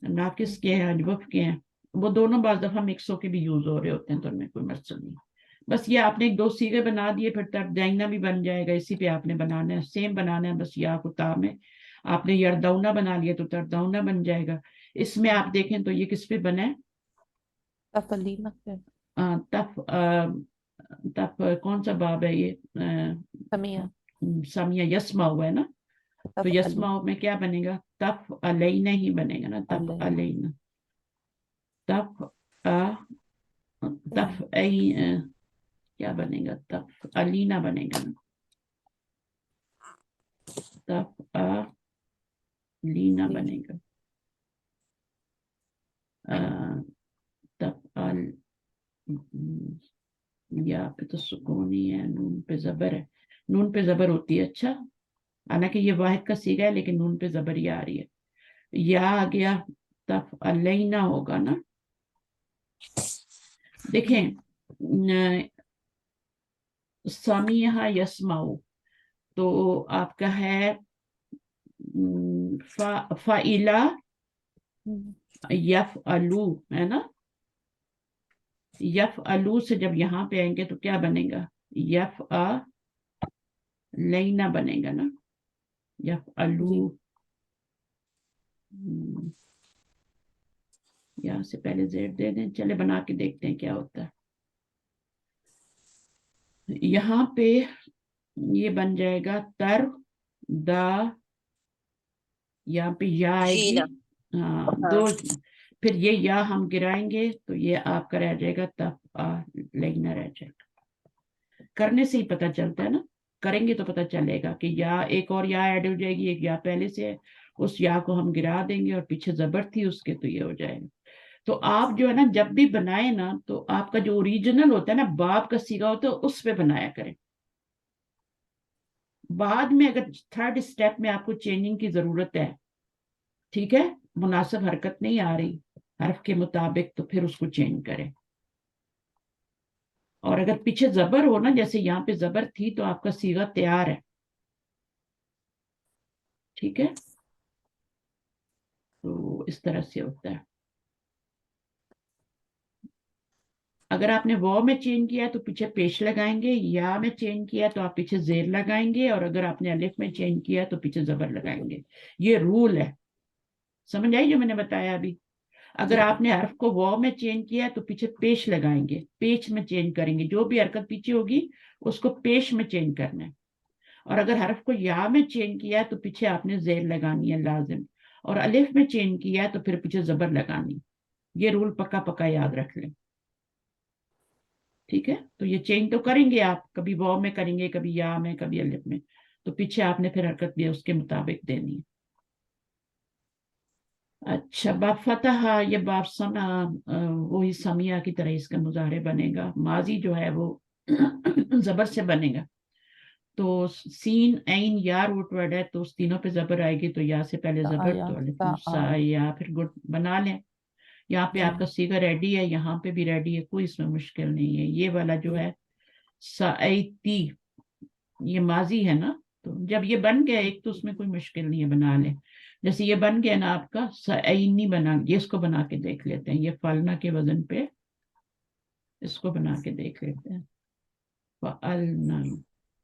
नाकिस के हैं, अजवफ के हैं, वो दोनों बार दफा मिक्स होके भी यूज हो रहे होते हैं, तो उनमें कोई मसला नहीं। बस ये आपने 2 सीगे बना दिए, फिर तरदईना भी बन जाएगा, इसी पे आपने बनाना है, सेम बनाना है, बस या को ता में आपने यरदौना बना लिया तो तरदौना बन जाएगा। इसमें आप देखें तो ये किस पे बना है,
तफलीना क्या,
तफ तफ कौन सा बाब है ये,
समिया,
सामिया यस्मा हुआ है ना, तो
तफ अली,
यस्मा में क्या बनेगा, तफ अलैना ही बनेगा ना, तफ
अलैना,
अलैना, तफ अ तफ क्या बनेगा, तफ अलीना बनेगा ना, तफ अलीना
जी
बनेगा, अ, तफ अल, या पे तो सुकून ही है, नून पे जबर है, नून पे जबर होती है, अच्छा, हालांकि ये वाहिद का सीगा है लेकिन नून पे जबर ही आ रही है, या आ गया, तफ अलैना होगा ना। देखें, समीहा यस्माऊ, तो आपका है फाइला यफ अलू, है ना, यफ अलू से जब यहाँ पे आएंगे तो क्या बनेगा, यफ अ लैना बनेगा ना, यफ अलू।
जी
यहाँ से पहले जेड दे दें, चले बना के देखते हैं क्या होता है। यहाँ पे ये बन जाएगा तर दा, यहाँ पे या आएगी,
जीना
हाँ
हाँ
दो, फिर ये या हम गिराएंगे तो ये आपका रह जाएगा तफ आ लेना रह जाएगा। करने से ही पता चलता है ना, करेंगे तो पता चलेगा कि या एक और या ऐड हो जाएगी, एक या पहले से है, उस या को हम गिरा देंगे और पीछे जबर थी उसके, तो ये हो जाएगा। तो आप जो है ना जब भी बनाए ना, तो आपका जो ओरिजिनल होता है ना, बाप का सीगा होता है, उस पे बनाया करें। बाद में अगर थर्ड स्टेप में आपको चेंजिंग की जरूरत है, ठीक है, मुनासिब हरकत नहीं आ रही हरफ के मुताबिक, तो फिर उसको चेंज करें। और अगर पीछे जबर हो ना, जैसे यहाँ पे जबर थी, तो आपका सीगा तैयार है, ठीक है, तो इस तरह से होता है। अगर आपने वो में चेंज किया तो पीछे पेश लगाएंगे, या में चेंज किया तो आप पीछे जेर लगाएंगे, और अगर आपने अलिफ में चेंज किया तो पीछे जबर लगाएंगे। ये रूल है, समझ आई जो मैंने बताया अभी। अगर
जी
आपने हर्फ को वाव में चेंज किया तो पीछे पेश लगाएंगे, पेश में चेंज करेंगे, जो भी हरकत पीछे होगी उसको पेश में चेंज करना है। और अगर हर्फ को या में चेंज किया है तो पीछे आपने जेर लगानी है लाजिम, और अलिफ में चेंज किया है तो फिर पीछे जबर लगानी। ये रूल पक्का पक्का याद रख लें, ठीक है। तो ये चेंज तो करेंगे आप, कभी वाव में करेंगे, कभी या में, कभी अलिफ में, तो पीछे आपने फिर हरकत भी उसके मुताबिक देनी है। अच्छा, बाप फतह, ये बाप समा, वही समिया की तरह इसका मुजारे बनेगा, माजी जो है वो जबर से बनेगा। तो सीन ऐन या रूट वर्ड है, तो उस तीनों पे जबर आएगी, तो या से पहले जबर,
आया
तो अलिफ
सा आ,
सा या, फिर गुड बना लें। यहाँ पे
जी
आपका सीगा रेडी है, यहाँ पे भी रेडी है, कोई इसमें मुश्किल नहीं है। ये वाला जो
जी
है साइती, ये माजी है ना, तो जब ये बन गया एक, तो उसमें कोई मुश्किल नहीं है, बना ले। जैसे ये बन गया ना आपका सईनी बना, ये इसको बना के देख लेते हैं, ये फलना के वजन पे, इसको बना के देख लेते हैं। फअलना,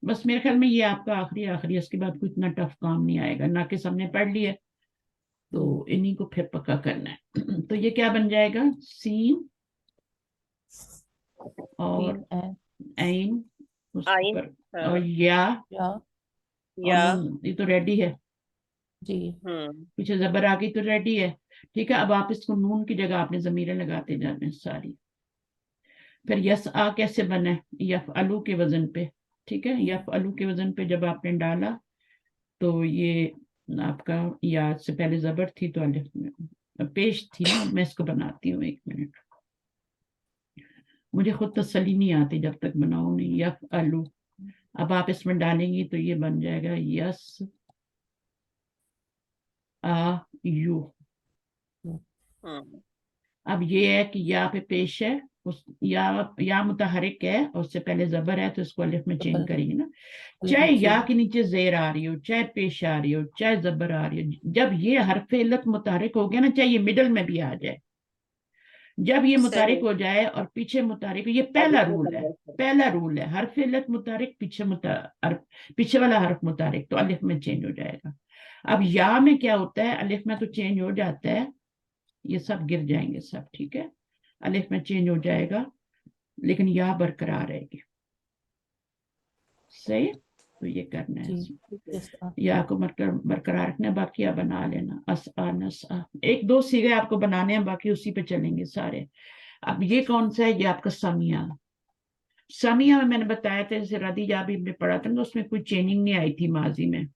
बस मेरे ख्याल में ये आपका आखिरी इसके बाद कोई इतना टफ काम नहीं आएगा, ना कि हमने पढ़ लिया, तो इन्हीं को फिर पक्का करना है। तो ये क्या बन जाएगा, सीन और
सीन एन
ऐन उस
आइन,
पर,
हाँ,
और या
या
और
या,
नून, ये तो रेडी है,
जी
पीछे जबर आ गई तो रेडी है। ठीक है, अब आप इसको नून की जगह आपने जमीरें लगाते जाने हैं सारी। फिर यस आ कैसे बना है, यफ अलू के वजन पे। ठीक है, यफ अलू के वजन पे जब आपने डाला तो ये आपका या से पहले जबर थी तो अलिफ में पेश थी ना। मैं इसको बनाती हूँ, 1 मिनट, मुझे खुद तसल्ली नहीं आती जब तक बनाऊं नहीं। यफ अलू, अब आप इसमें डालेंगी तो ये बन जाएगा यस आ यू।
हम्म,
अब ये है कि या पे पेश है, उस या मुतहरिक है और उससे पहले जबर है, तो इसको अलिफ में चेंज करेंगे ना। चाहे या के नीचे जेर आ रही हो, चाहे पेश आ रही हो, चाहे जबर आ रही हो, जब ये हरफ इल्लत मुतहरिक हो गया ना, चाहे ये मिडल में भी आ जाए, जब ये मुतारिक
सही,
हो जाए और पीछे मुतारिक, ये
अलिफ में कन्वर्ट
पहला रूल है, हरफ इल्लत मुतारिक पीछे वाला हरफ मुतारिक, तो अलिफ में चेंज हो जाएगा। अब या में क्या होता है, अलिफ में तो चेंज हो जाता है, ये सब गिर जाएंगे सब। ठीक है, अलिफ में चेंज हो जाएगा लेकिन या बरकरार रहेगी। सही, तो ये करना है,
जी यस
या को बरकरार रखना, बाकी आप बना लेना। अस आ नस आ, 1-2 सीगे आपको बनाने हैं, बाकी उसी पे चलेंगे सारे। अब ये कौन सा है, ये आपका समिया। समिया में मैंने बताया था, जैसे रदीजा भी हमने पढ़ा था तो उसमें कोई चेंजिंग नहीं आई थी माजी में।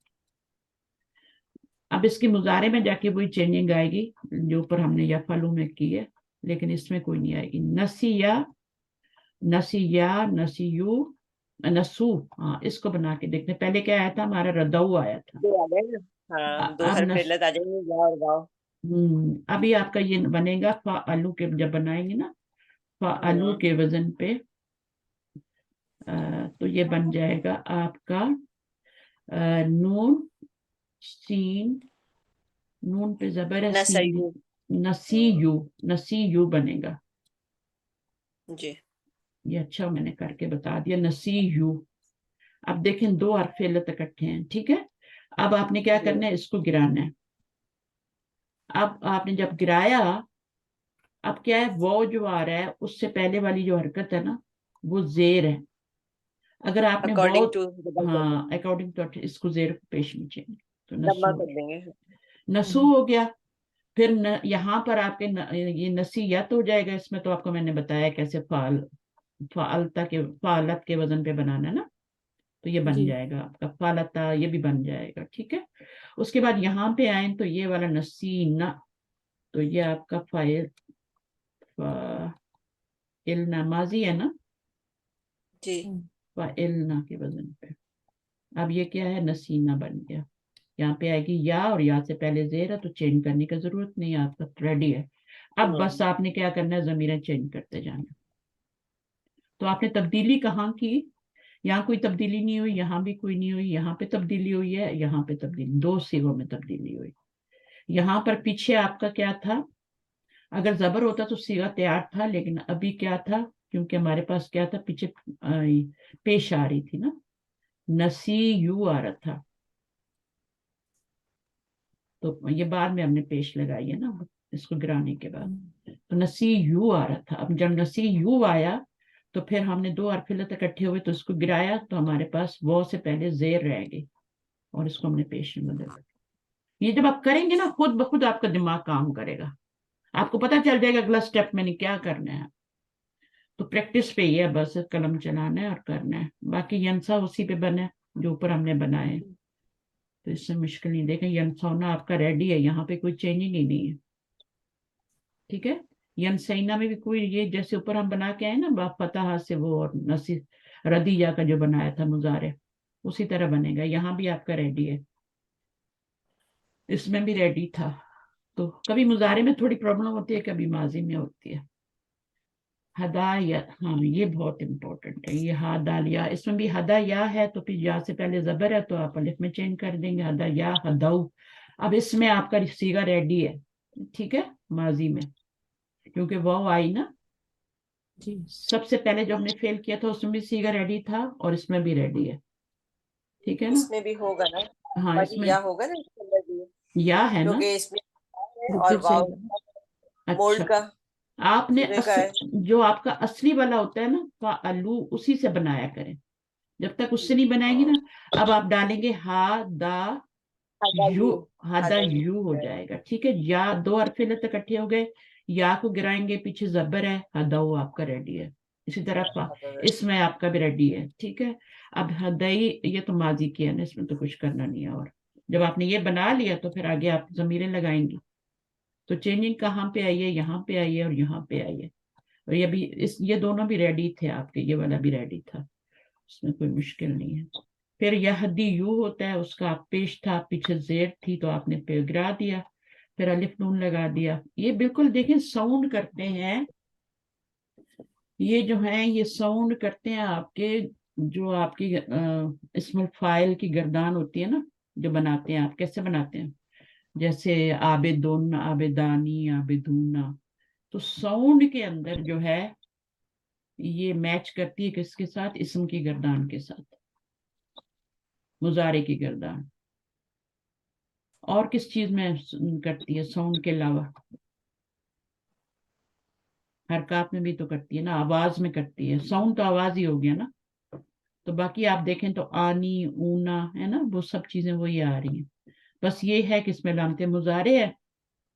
अब इसके मुजारे में जाके वही चेंजिंग आएगी जो ऊपर हमने या फलू में की है, लेकिन इसमें कोई नहीं आएगी। नसिया, नसिया, नसियू, नसू। हाँ, इसको बना के देखते, पहले क्या आया था हमारा, रदऊ आया था।
दो आ गए ना, हाँ, दो
अब
हरफ इल्लत आ जाएंगे, या और वाव।
अभी आपका ये बनेगा फा आलू के, जब बनाएंगे ना फा आलू
हम्म,
के वजन पे, तो ये बन जाएगा आपका नून सीन, नून पे जबर है, सीन,
नसयू,
नसीयू, नसीयू बनेगा।
जी,
ये अच्छा मैंने करके बता दिया, नसीयू। अब देखें 2 हरफ इल्लत इकट्ठे हैं। ठीक है, अब आपने क्या
जी,
करना है, इसको गिराना है। अब आपने जब गिराया, अब क्या है, वो जो आ रहा है उससे पहले वाली जो हरकत है ना, वो जेर है। अगर आपने
अकॉर्डिंग
बहुत,
टू डबल कर
हाँ
देंगे,
अकॉर्डिंग टू इसको जेर को पेश में चाहिए, तो नसू
लम्बा
हो
कर
गया,
देंगे।
नसू हो गया। फिर यहाँ पर आपके ये नसीयत हो जाएगा। इसमें तो आपको मैंने बताया कैसे फालत के वजन पे बनाना है ना, तो ये बन
जी
जाएगा आपका फालता, ये भी बन जाएगा। ठीक है, उसके बाद यहाँ पे आए तो ये वाला नसीना, तो ये आपका फाइल इल्ना माजी है ना,
जी,
फाइलना के वजन पे। अब ये क्या है, नसीना बन गया। यहाँ पे आएगी या, और या से पहले जेर है तो चेंज करने की जरूरत नहीं है, आपका रेडी है। अब बस आपने क्या करना है, जमीरें चेंज करते जाना। तो आपने तब्दीली कहाँ की, यहाँ कोई तब्दीली नहीं हुई, यहाँ भी कोई नहीं हुई, यहाँ पे तब्दीली हुई है, यहाँ पे तब्दीली, 2 सीगों में तब्दीली हुई। यहाँ पर पीछे आपका क्या था, अगर जबर होता तो सीगा तैयार था, लेकिन अभी क्या था, क्योंकि हमारे पास क्या था पीछे पेश आ रही थी ना, नसी यू आ रहा था, तो ये बाद में हमने पेश लगाई है ना इसको गिराने के बाद, तो नसी यू आ रहा था। अब जब नसी यू आया तो फिर हमने 2 हरफ इकट्ठे हुए तो इसको गिराया, तो हमारे पास वो से पहले जेर रह गई और इसको हमने पेश में बदल। ये जब आप करेंगे ना, खुद ब खुद आपका दिमाग काम करेगा, आपको पता चल जाएगा अगला स्टेप मैंने क्या करना है। तो प्रैक्टिस पे ही है, बस कलम चलाना है और करना है, बाकी यंसा उसी पे बने जो ऊपर हमने बनाए, तो इससे मुश्किल नहीं। देखें यंसौना आपका रेडी है, यहाँ पे कोई चेंजिंग ही नहीं है। ठीक है, यंसैना में भी कोई, ये जैसे ऊपर हम बना के आए ना बा फतह से वो, और नसी रदीया का जो बनाया था मुजारे, उसी तरह बनेगा। यहाँ भी आपका रेडी है, इसमें भी रेडी था। तो कभी मुजारे में थोड़ी प्रॉब्लम होती है, कभी माजी में होती है। हदाया, हाँ ये बहुत इंपॉर्टेंट है, ये हदाया, इसमें भी हदा या है तो फिर या से पहले जबर है तो आप अलिफ में चेंज कर देंगे, हदा या हदाऊ। अब इसमें आपका सीगा रेडी है। ठीक है, माजी में क्योंकि वाव आई ना,
जी
सबसे पहले जो हमने फेल किया था उसमें भी सीगा रेडी था और इसमें भी रेडी है। ٹھیک ہے نا.
اس میں بھی ہوگا نا,
ہاں اس میں
یا ہوگا نا اس کے اندر بھی,
یا ہے نا.
کیونکہ اس میں ہے اور
پھر
واو
اچھا
مولڈ کا
آپ نے
سورے کا ہے.
جو آپ کا اصلی والا ہوتا ہے نا فعلو, اسی سے بنایا کریں. جب تک اس سے نہیں بنائیں گی نا, اب آپ ڈالیں گے ہا دا یو, ہادا یو ہو جائے گا. ٹھیک ہے, یا دو حرف علت اکٹھے ہو گئے, یا کو گرائیں گے, پیچھے زبر ہے, ہدو آپ کا ریڈی ہے. اسی طرح فا, اس میں آپ کا بھی ریڈی ہے. ٹھیک ہے, اب ہدئی یہ تو ماضی کی ہے نا, اس میں تو کچھ کرنا نہیں ہے. اور جب آپ نے یہ بنا لیا تو پھر آگے آپ ضمیریں لگائیں گی. تو چینجنگ کہاں پہ آئیے, یہاں پہ آئیے اور یہاں پہ آئیے. اور یہ بھی یہ دونوں بھی ریڈی تھے آپ کے, یہ والا بھی ریڈی تھا, اس میں کوئی مشکل نہیں ہے. پھر یہدی یو ہوتا ہے, اس کا آپ پیش تھا, پیچھے زیر تھی تو آپ نے پہ گرا دیا, پھر الف نون لگا دیا. یہ بالکل دیکھیں ساؤنڈ کرتے ہیں, یہ جو ہیں یہ ساؤنڈ کرتے ہیں آپ کے, جو آپ کی اسم الفاعل کی گردان ہوتی ہے نا, جو بناتے ہیں آپ. کیسے بناتے ہیں؟ جیسے عابدون, عابدانی, عابدونا. تو ساؤنڈ کے اندر جو ہے یہ میچ کرتی ہے کس کے ساتھ؟ اسم کی گردان کے ساتھ, مضارع کی گردان. اور کس چیز میں کرتی ہے ساؤنڈ کے علاوہ؟ حرکات میں بھی تو کرتی ہے نا, آواز میں کرتی ہے. ساؤنڈ تو آواز ہی ہو گیا نا. تو باقی آپ دیکھیں تو آنی, اونا ہے نا, وہ سب چیزیں وہی آ رہی ہیں. بس یہ ہے کہ اس میں علامت مضارع ہے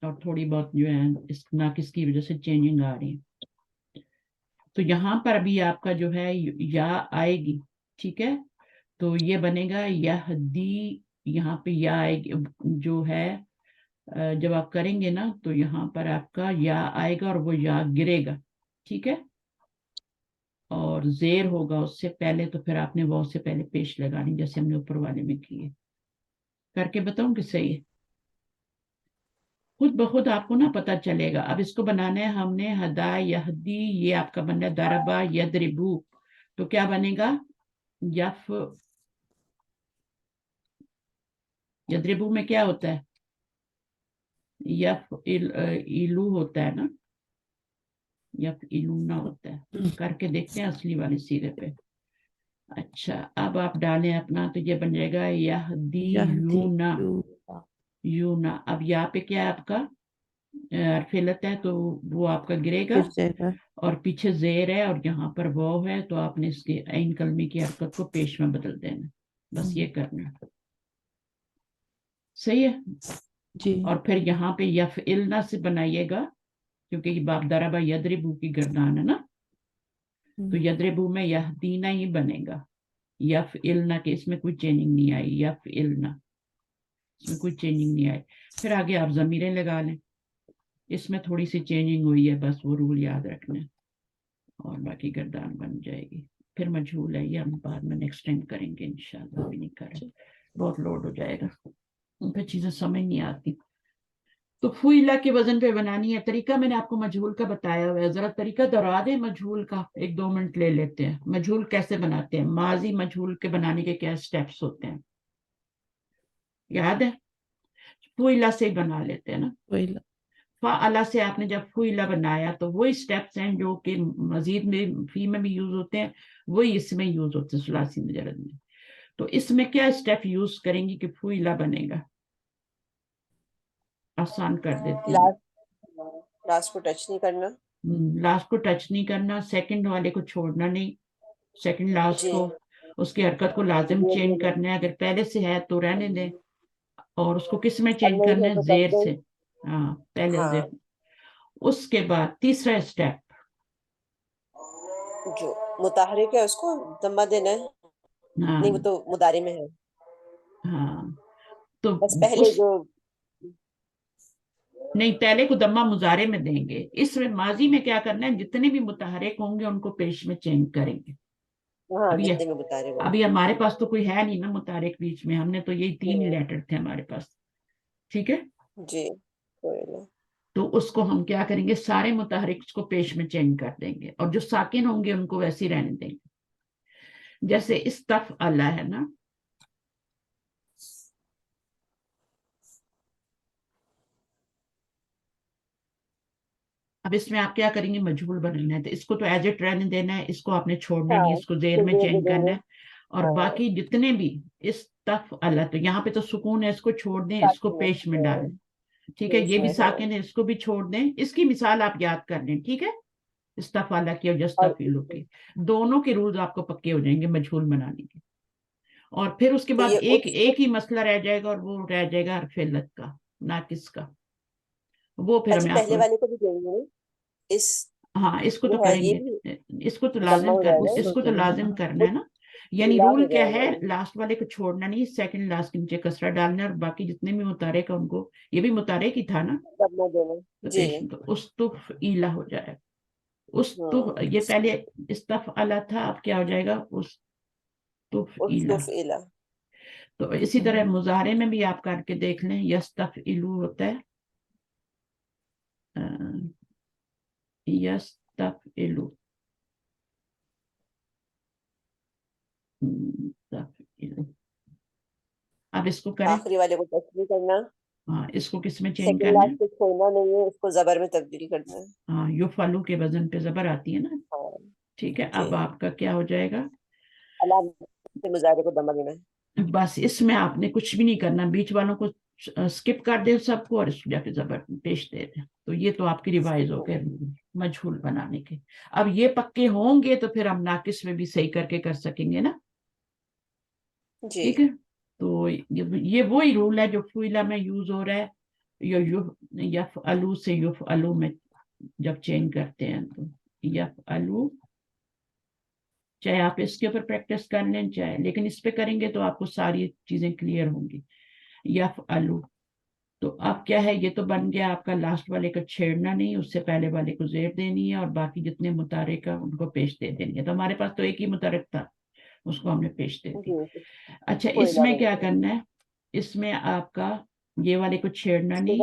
اور تھوڑی بہت جو ہے اس ناقص کی وجہ سے چینجنگ آ رہی ہے. تو یہاں پر بھی آپ کا جو ہے یا آئے گی. ٹھیک ہے, تو یہ بنے گا یہدی, یہاں پہ یا آئے گی جو ہے, جب آپ کریں گے نا تو یہاں پر آپ کا یا آئے گا اور وہ یا گرے گا. ٹھیک ہے, اور زیر ہوگا اس سے پہلے, تو پھر آپ نے وہ سے پہلے پیش لگانی, جیسے ہم نے اوپر والے میں کیے. کر کے بتاؤں کہ صحیح ہے؟ خود بخود آپ کو نا پتا چلے گا. اب اس کو بنانا ہے ہم نے ہدا یہدی, یہ آپ کا بن رہا ہے دربا یدربو. تو کیا بنے گا؟ یف, یدربو میں کیا ہوتا ہے؟ یف ایلو ہوتا ہے نا, یف ایلونا ہوتا ہے. کر کے دیکھتے ہیں اصلی والے سیرے پہ. اچھا, اب آپ ڈالیں اپنا, تو یہ بن جائے گا یہدی یونا, یونا. اب یہاں پہ کیا ہے آپ کا حرف علت ہے, تو وہ آپ کا گرے گا,
گر جائے گا.
اور پیچھے زیر ہے اور یہاں پر واو ہے, تو آپ نے اس کے عین کلمے کی حرکت کو پیش میں بدل دینا. بس یہ کرنا. صحیح ہے.
جی.
اور پھر یہاں پہ یفعلنا سے بنائیے گا, کیونکہ یہ باب دربا یدربو کی گردان ہے نا, تو یدربو میں یہدینا ہی بنے گا. یفعلنا کے اس میں کوئی چینجنگ نہیں آئی, یفعلنا اس میں کوئی چینجنگ نہیں آئی. پھر آگے آپ ضمیریں لگا لیں, اس میں تھوڑی سی چینجنگ ہوئی ہے, بس وہ رول یاد رکھنا ہے, اور باقی گردان بن جائے گی. پھر مجھول ہے, یہ ہم بعد میں نیکسٹ ٹائم کریں گے انشاءاللہ, ابھی نہیں کریں, بہت لوڈ ہو جائے گا, ان پہ چیزیں سمجھ نہیں آتی. تو فوئلہ کے وزن پہ بنانی ہے. طریقہ میں نے آپ کو مجھول کا بتایا ہوا ہے, ذرا طریقہ دہرا دیں مجھول کا, 1-2 منٹ لے لیتے ہیں. مجھول کیسے بناتے ہیں, ماضی مجھول کے بنانے کے کیا سٹیپس ہوتے ہیں, یاد ہے؟ فوئلہ سے بنا لیتے ہیں نا. فعلا سے آپ نے جب فوئلہ بنایا تو وہی سٹیپس ہیں جو کہ مزید میں فی میں بھی یوز ہوتے ہیں, وہی اس میں یوز ہوتے ہیں ثلاثی مجرد میں. تو اس میں کیا سٹیپ یوز کریں گی کہ فوئلہ بنے گا؟ آسان کر دیتی ہوں.
لاسٹ کو ٹچ نہیں کرنا,
لاسٹ کو ٹچ نہیں کرنا, سیکنڈ والے کو چھوڑنا نہیں, سیکنڈ لاسٹ
جی,
کو, اس کی حرکت کو لازم چینج کرنا ہے. اگر پہلے سے ہے تو رہنے دیں, اور اس کو کس میں
اب
چینج
نہیں
کرنا
ہے
ہے؟
تو کر
زیر
دیں.
سے. ہاں, پہلے
ہاں,
زیر. اس کے بعد تیسرا اسٹیپ,
جو متحرک ہے اس کو ضمہ دینا ہے.
ہاں
نہیں, وہ تو مضارع میں ہے,
ہاں, تو
بس پہلے
اس
جو
نہیں, پہلے کو ضمہ مضارع میں دیں گے. اس میں ماضی میں کیا کرنا ہے, جتنے بھی متحرک ہوں گے ان کو پیش میں چینج کریں گے.
ہاں
اب یہ
جتنے میں بتا رہے وہ.
ابھی ہمارے پاس تو کوئی ہے نہیں نا متحرک بیچ میں, ہم نے تو یہی 3 ہی لیٹر تھے ہمارے پاس. ٹھیک ہے,
جی, کوئی نہیں.
تو اس کو ہم کیا کریں گے, سارے متحرک کو پیش میں چینج کر دیں گے, اور جو ساکن ہوں گے ان کو ویسے ہی رہنے دیں گے. جیسے استفعل ہے نا, اب اس میں آپ کیا کریں گے, مجھول بننا ہے, تو اس کو تو ایز اٹ رہنے دینا ہے, اس کو آپ نے چھوڑنا نہیں,
ہاں,
اس کو زیر
پھر
میں
دے
چینج
دیں
کرنا
گے.
ہے. اور باقی جتنے بھی استفعل، تو یہاں پہ تو سکون ہے، اس کو چھوڑ دیں، اس کو پیش میں ڈالیں، ٹھیک ہے، یہ بھی ساکن ہے، اس کو بھی چھوڑ دیں. اس کی مثال آپ یاد کر لیں، ٹھیک ہے، استفعل کی اور یستفعل کی، دونوں کے رولز آپ کو پکے ہو جائیں گے مجہول بنانے کے. اور پھر اس کے بعد ایک ہی مسئلہ رہ جائے گا، اور وہ رہ جائے گا حرف علت کا، ناقص کا. وہ پھر
اچھا
ہمیں آپ
پہلے
کو،
والے کو بھی دیں گے اس
ہاں اس کو تو
جو ہے
کریں
یہ
گے،
بھی
اس کو تو
ضمہ
لازم
ہو
کر،
جائے گا،
اس کو تو لازم کرنا ہے نا. یعنی
الا
رول
ہو
کیا
جائے
ہے،
گا،
لاسٹ والے کو چھوڑنا نہیں، سیکنڈ لاسٹ کے نیچے کسرہ ڈالنا ہے، اور باقی جتنے بھی متحرک ہے ان کو، یہ بھی متحرک ہی تھا نا،
ضمہ دینا.
تو
جی
پیش تو استفعل ہو جائے. یہ
ہاں
پہلے استفعل تھا، اب کیا ہو جائے گا، استفعل.
استفعل.
تو اسی طرح مظاہرے میں بھی آپ کر کے دیکھ لیں، یستفعلو ہوتا ہے، یستفعلو، اب اس کو کریں،
آخری والے کو ٹچ نہیں کرنا،
ہاں اس کو کس میں چینج
سیکنڈ
کرنا ہے،
لاسٹ کو چھوڑنا نہیں ہے، اس کو زبر میں تبدیل کرنا ہے.
ہاں یفعلو کے وزن پہ زبر آتی ہے نا،
ہاں
ٹھیک ہے.
جی.
اب آپ کا کیا ہو جائے گا،
علامت مظاہرے کو ضمہ دینا ہے.
بس اس میں آپ نے کچھ بھی نہیں کرنا، بیچ والوں کو سکپ کر دیں سب کو، اور اس کو جا کے زبر پیش دے دیں. تو یہ تو آپ کی ریوائز ہو گئے مجہول بنانے کے. اب یہ پکے ہوں گے تو پھر ہم ناقص میں بھی صحیح کر کے کر سکیں گے نا،
جی
ٹھیک ہے. تو یہ وہی رول ہے جو فعلا میں یوز ہو رہا ہے، یفعلو سے یفعلو میں جب چینج کرتے ہیں تو یفعلو، چاہے آپ اس کے اوپر پریکٹس کر لیں چاہے، لیکن اس پہ کریں گے تو آپ کو ساری چیزیں کلیئر ہوں گی. یفعلو، تو اب کیا ہے، یہ تو بن گیا آپ کا لاسٹ والے کو چھیڑنا نہیں، اس سے پہلے والے کو زیر دینی ہے، اور باقی جتنے متحرک ہیں ان کو پیش دے دیں گے. تو ہمارے پاس تو ایک ہی متحرک تھا، اس کو ہم نے پیش دے دی.
جی.
اچھا اس
فعلا
میں
بن
کیا
گیا.
کرنا ہے، اس میں آپ کا یہ والے کو چھیڑنا
اس کو
نہیں،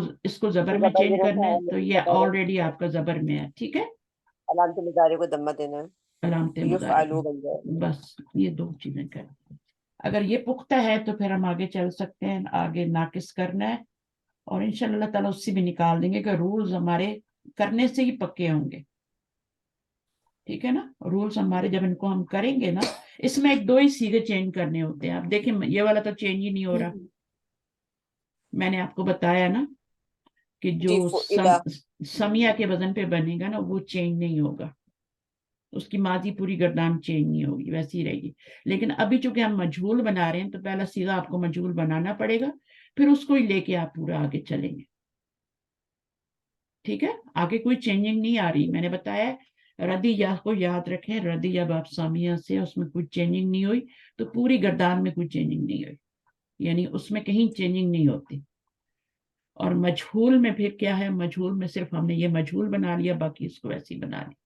زبر
اس کو زبر میں چینج
دینا
کرنا
ہے،
ہے، تو یہ
زبر
آلریڈی آپ کا زبر میں ہے، ٹھیک ہے،
علامت مظاہرے کو ضمہ دینا ہے،
علامت
تو
مضارع
یفعلو بن جائے گا.
بس یہ دو چیزیں کریں. اگر یہ پختہ ہے تو پھر ہم آگے چل سکتے ہیں، آگے ناقص کرنا ہے، اور انشاءاللہ اللہ تعالیٰ اس سے بھی نکال دیں گے کہ رولز ہمارے کرنے سے ہی پکے ہوں گے، ٹھیک ہے نا. رولز ہمارے جب ان کو ہم کریں گے نا، اس میں ایک دو ہی سیدھے چینج کرنے ہوتے ہیں. آپ دیکھیں یہ والا تو چینج ہی نہیں ہو رہا، میں نے آپ کو بتایا نا کہ جو
جی فعلا.
سمیہ کے وزن پہ بنے گا نا وہ چینج نہیں ہوگا، اس کی ماضی پوری گردان چینج نہیں ہوگی، ویسی رہے گی. لیکن ابھی چونکہ ہم مجہول بنا رہے ہیں تو پہلا سیدھا آپ کو مجہول بنانا پڑے گا، پھر اس کو ہی لے کے آپ پورا آگے چلیں گے، ٹھیک ہے. آگے کوئی چینجنگ نہیں آ رہی، میں نے بتایا ردیہ کو یاد رکھیں، ردیہ باب سامیہ سے اس میں کوئی چینجنگ نہیں ہوئی، تو پوری گردان میں کوئی چینجنگ نہیں ہوئی، یعنی اس میں کہیں چینجنگ نہیں ہوتی. اور مجہول میں پھر کیا ہے، مجہول میں صرف ہم نے یہ مجہول بنا لیا، باقی اس کو ویسے ہی بنا لیا،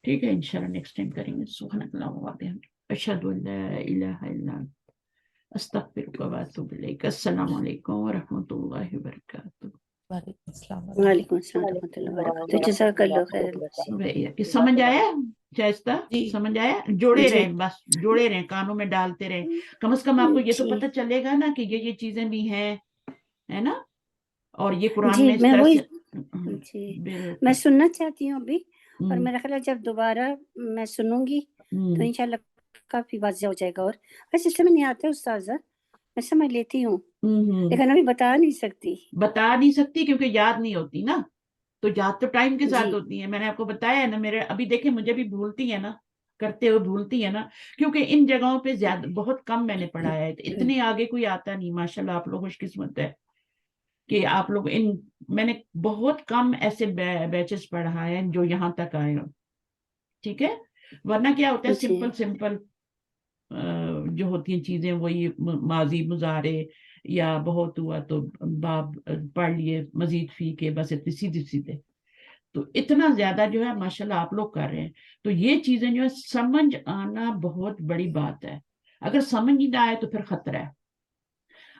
ٹھیک ہے. انشاءاللہ نیکسٹ ٹائم کریں گے. سبحانک اللہم و بحمدک، اشہد ان لا الہ الا انت، استغفرک و اتوب الیک. السلام علیکم ورحمۃ اللہ وبرکاتہ.
وعلیکم السلام
وعلیکم السلام ورحمۃ اللہ وبرکاتہ. جزاک اللہ خیر.
سمجھ آیا شائستہ،
جی
سمجھ آیا؟ جوڑے
جی
رہیں، بس جوڑے رہیں، کانوں میں ڈالتے رہیں، کم از کم آپ کو یہ تو
جی
پتہ چلے گا نا کہ یہ چیزیں بھی ہیں، ہے نا. اور یہ قرآن
جی
میں اس
میں
طرح
وہی
سے
جی میں
بالکل.
سننا چاہتی ہوں ابھی، اور میرا خیال ہے جب دوبارہ میں سنوں گی تو انشاءاللہ کافی واضح ہو جائے گا. اور ویسے اس میں نہیں آتا استاذہ، میں سمجھ لیتی ہوں لیکن ابھی بتا نہیں سکتی.
بتا نہیں سکتی کیونکہ یاد نہیں ہوتی نا، تو یاد تو ٹائم کے ساتھ
جی
ہوتی ہے. میں نے آپ کو بتایا ہے نا، میرے ابھی دیکھیں مجھے بھی بھولتی ہے نا، کرتے ہوئے بھولتی ہے نا، کیونکہ ان جگہوں پہ زیادہ بہت کم میں نے پڑھایا ہے، اتنے آگے کوئی آتا نہیں. ماشاءاللہ آپ لوگ خوش قسمت ہے کہ آپ لوگ میں نے بہت کم ایسے بیچز پڑھائے ہیں جو یہاں تک آئے ہوں، ٹھیک ہے. ورنہ کیا ہوتا ہے،
جی
سمپل سمپل جو ہوتی ہیں چیزیں وہی ماضی مضارع، یا بہت ہوا تو باب پڑھ لیے، مزید فی کے، بس اتنی سیدھی سیدھے. تو اتنا زیادہ جو ہے ماشاءاللہ آپ لوگ کر رہے ہیں. تو یہ چیزیں جو ہے سمجھ آنا بہت بڑی بات ہے. اگر سمجھ نہیں آئے تو پھر خطرہ ہے.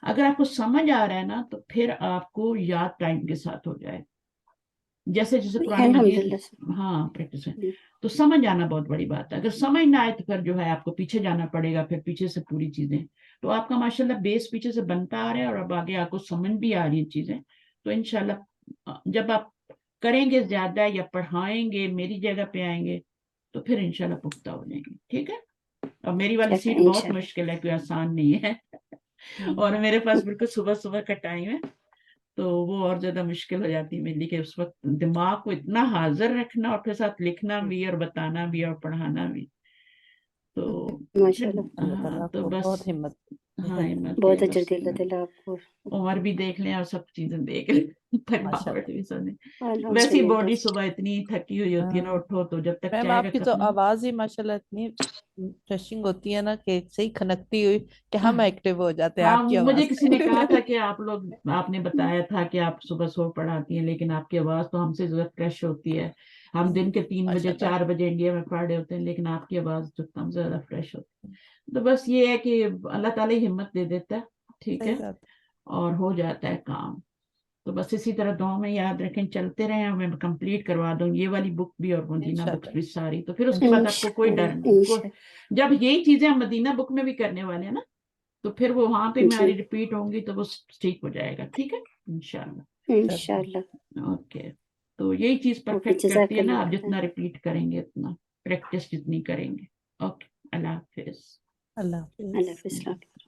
اگر آپ کو سمجھ آ رہا ہے نا تو پھر آپ کو یاد ٹائم کے ساتھ ہو جائے، جیسے جیسے قرآن مجید،
الحمدللہ.
ہاں پریکٹس ہے. تو سمجھ آنا بہت بڑی بات ہے. اگر سمجھ نہ آئے تو پھر جو ہے آپ کو پیچھے جانا پڑے گا، پھر پیچھے سے پوری چیزیں. تو آپ کا ماشاءاللہ بیس پیچھے سے بنتا آ رہا ہے، اور اب آگے آپ کو سمجھ بھی آ رہی ہیں چیزیں. تو انشاءاللہ جب آپ کریں گے زیادہ یا پڑھائیں گے، میری جگہ پہ آئیں گے، تو پھر انشاءاللہ پختہ ہو جائیں گے، ٹھیک ہے. اور میری والی
کیا
سیٹ
کریں
بہت
انشاءاللہ.
مشکل ہے، کوئی آسان نہیں ہے، اور میرے پاس بالکل صبح صبح کا ٹائم ہے، تو وہ اور زیادہ مشکل ہو جاتی ہے میرے لیے کہ اس وقت دماغ کو اتنا حاضر رکھنا اور پھر ساتھ لکھنا بھی اور بتانا بھی اور پڑھانا بھی. تو
ماشاءاللہ.
اللہ
ہاں
تعالیٰ آپ
تو
کو
بس
بہت ہمت
ہاں ہمت
بہت
دے
اجر
بس.
دے اللہ تعالیٰ آپ کو.
عمر بھی دیکھ لیں اور سب چیزیں دیکھ لیں،
ماشاء
تھکاوٹ بھی سنے.
الحمد
ویسی
للہ.
باڈی صبح اتنی تھکی ہوئی ہوتی ہے نا،
ہاں
اٹھو تو جب تک
میم
چائے
آپ
کا
کی
کپ
تو
نہیں.
آواز ہی ماشاءاللہ اتنی فریشنگ ہوتی ہے نا کہ صحیح کھنکتی ہوئی کہ ہم ایکٹیو ہو جاتے ہیں
ہاں
آپ کی
مجھے
آواز
کسی نے کہا
سے.
تھا کہ آپ نے بتایا تھا کہ آپ صبح سو پڑھاتی ہیں، لیکن آپ کی آواز تو ہم سے زیادہ فریش ہوتی ہے. ہم دن کے 3 بجے
ماشاء اللہ
4 بجے انڈیا میں پڑھ رہے ہوتے ہیں، لیکن آپ کی آواز جو ہم سے زیادہ فریش ہوتی ہے. تو بس یہ ہے کہ اللہ تعالیٰ ہمت دے دیتا ہے، ٹھیک ہے،
صحیح بات.
اور ہو جاتا ہے کام. تو بس اسی طرح دعاؤں میں یاد رکھیں، چلتے رہیں، اور میں کمپلیٹ کروا دوں یہ والی بک بھی اور مدینہ بکس بھی ساری. تو پھر اس کے بعد آپ کو کوئی ڈر نہیں. جب یہی چیزیں ہم مدینہ بک میں بھی کرنے والے ہیں نا، تو پھر وہ وہاں پہ ہماری ریپیٹ ہوں گی، تو وہ ٹھیک ہو جائے گا. ٹھیک ہے انشاءاللہ.
انشاءاللہ.
اوکے. تو یہی چیز
اوکے
پرفیکٹ
جزاک
کرتی ہے نا، آپ
اللہ.
جتنا ریپیٹ کریں گے اتنا، پریکٹس جتنی کریں گے. اوکے، اللہ حافظ.
اللہ حافظ.
اللہ حافظ.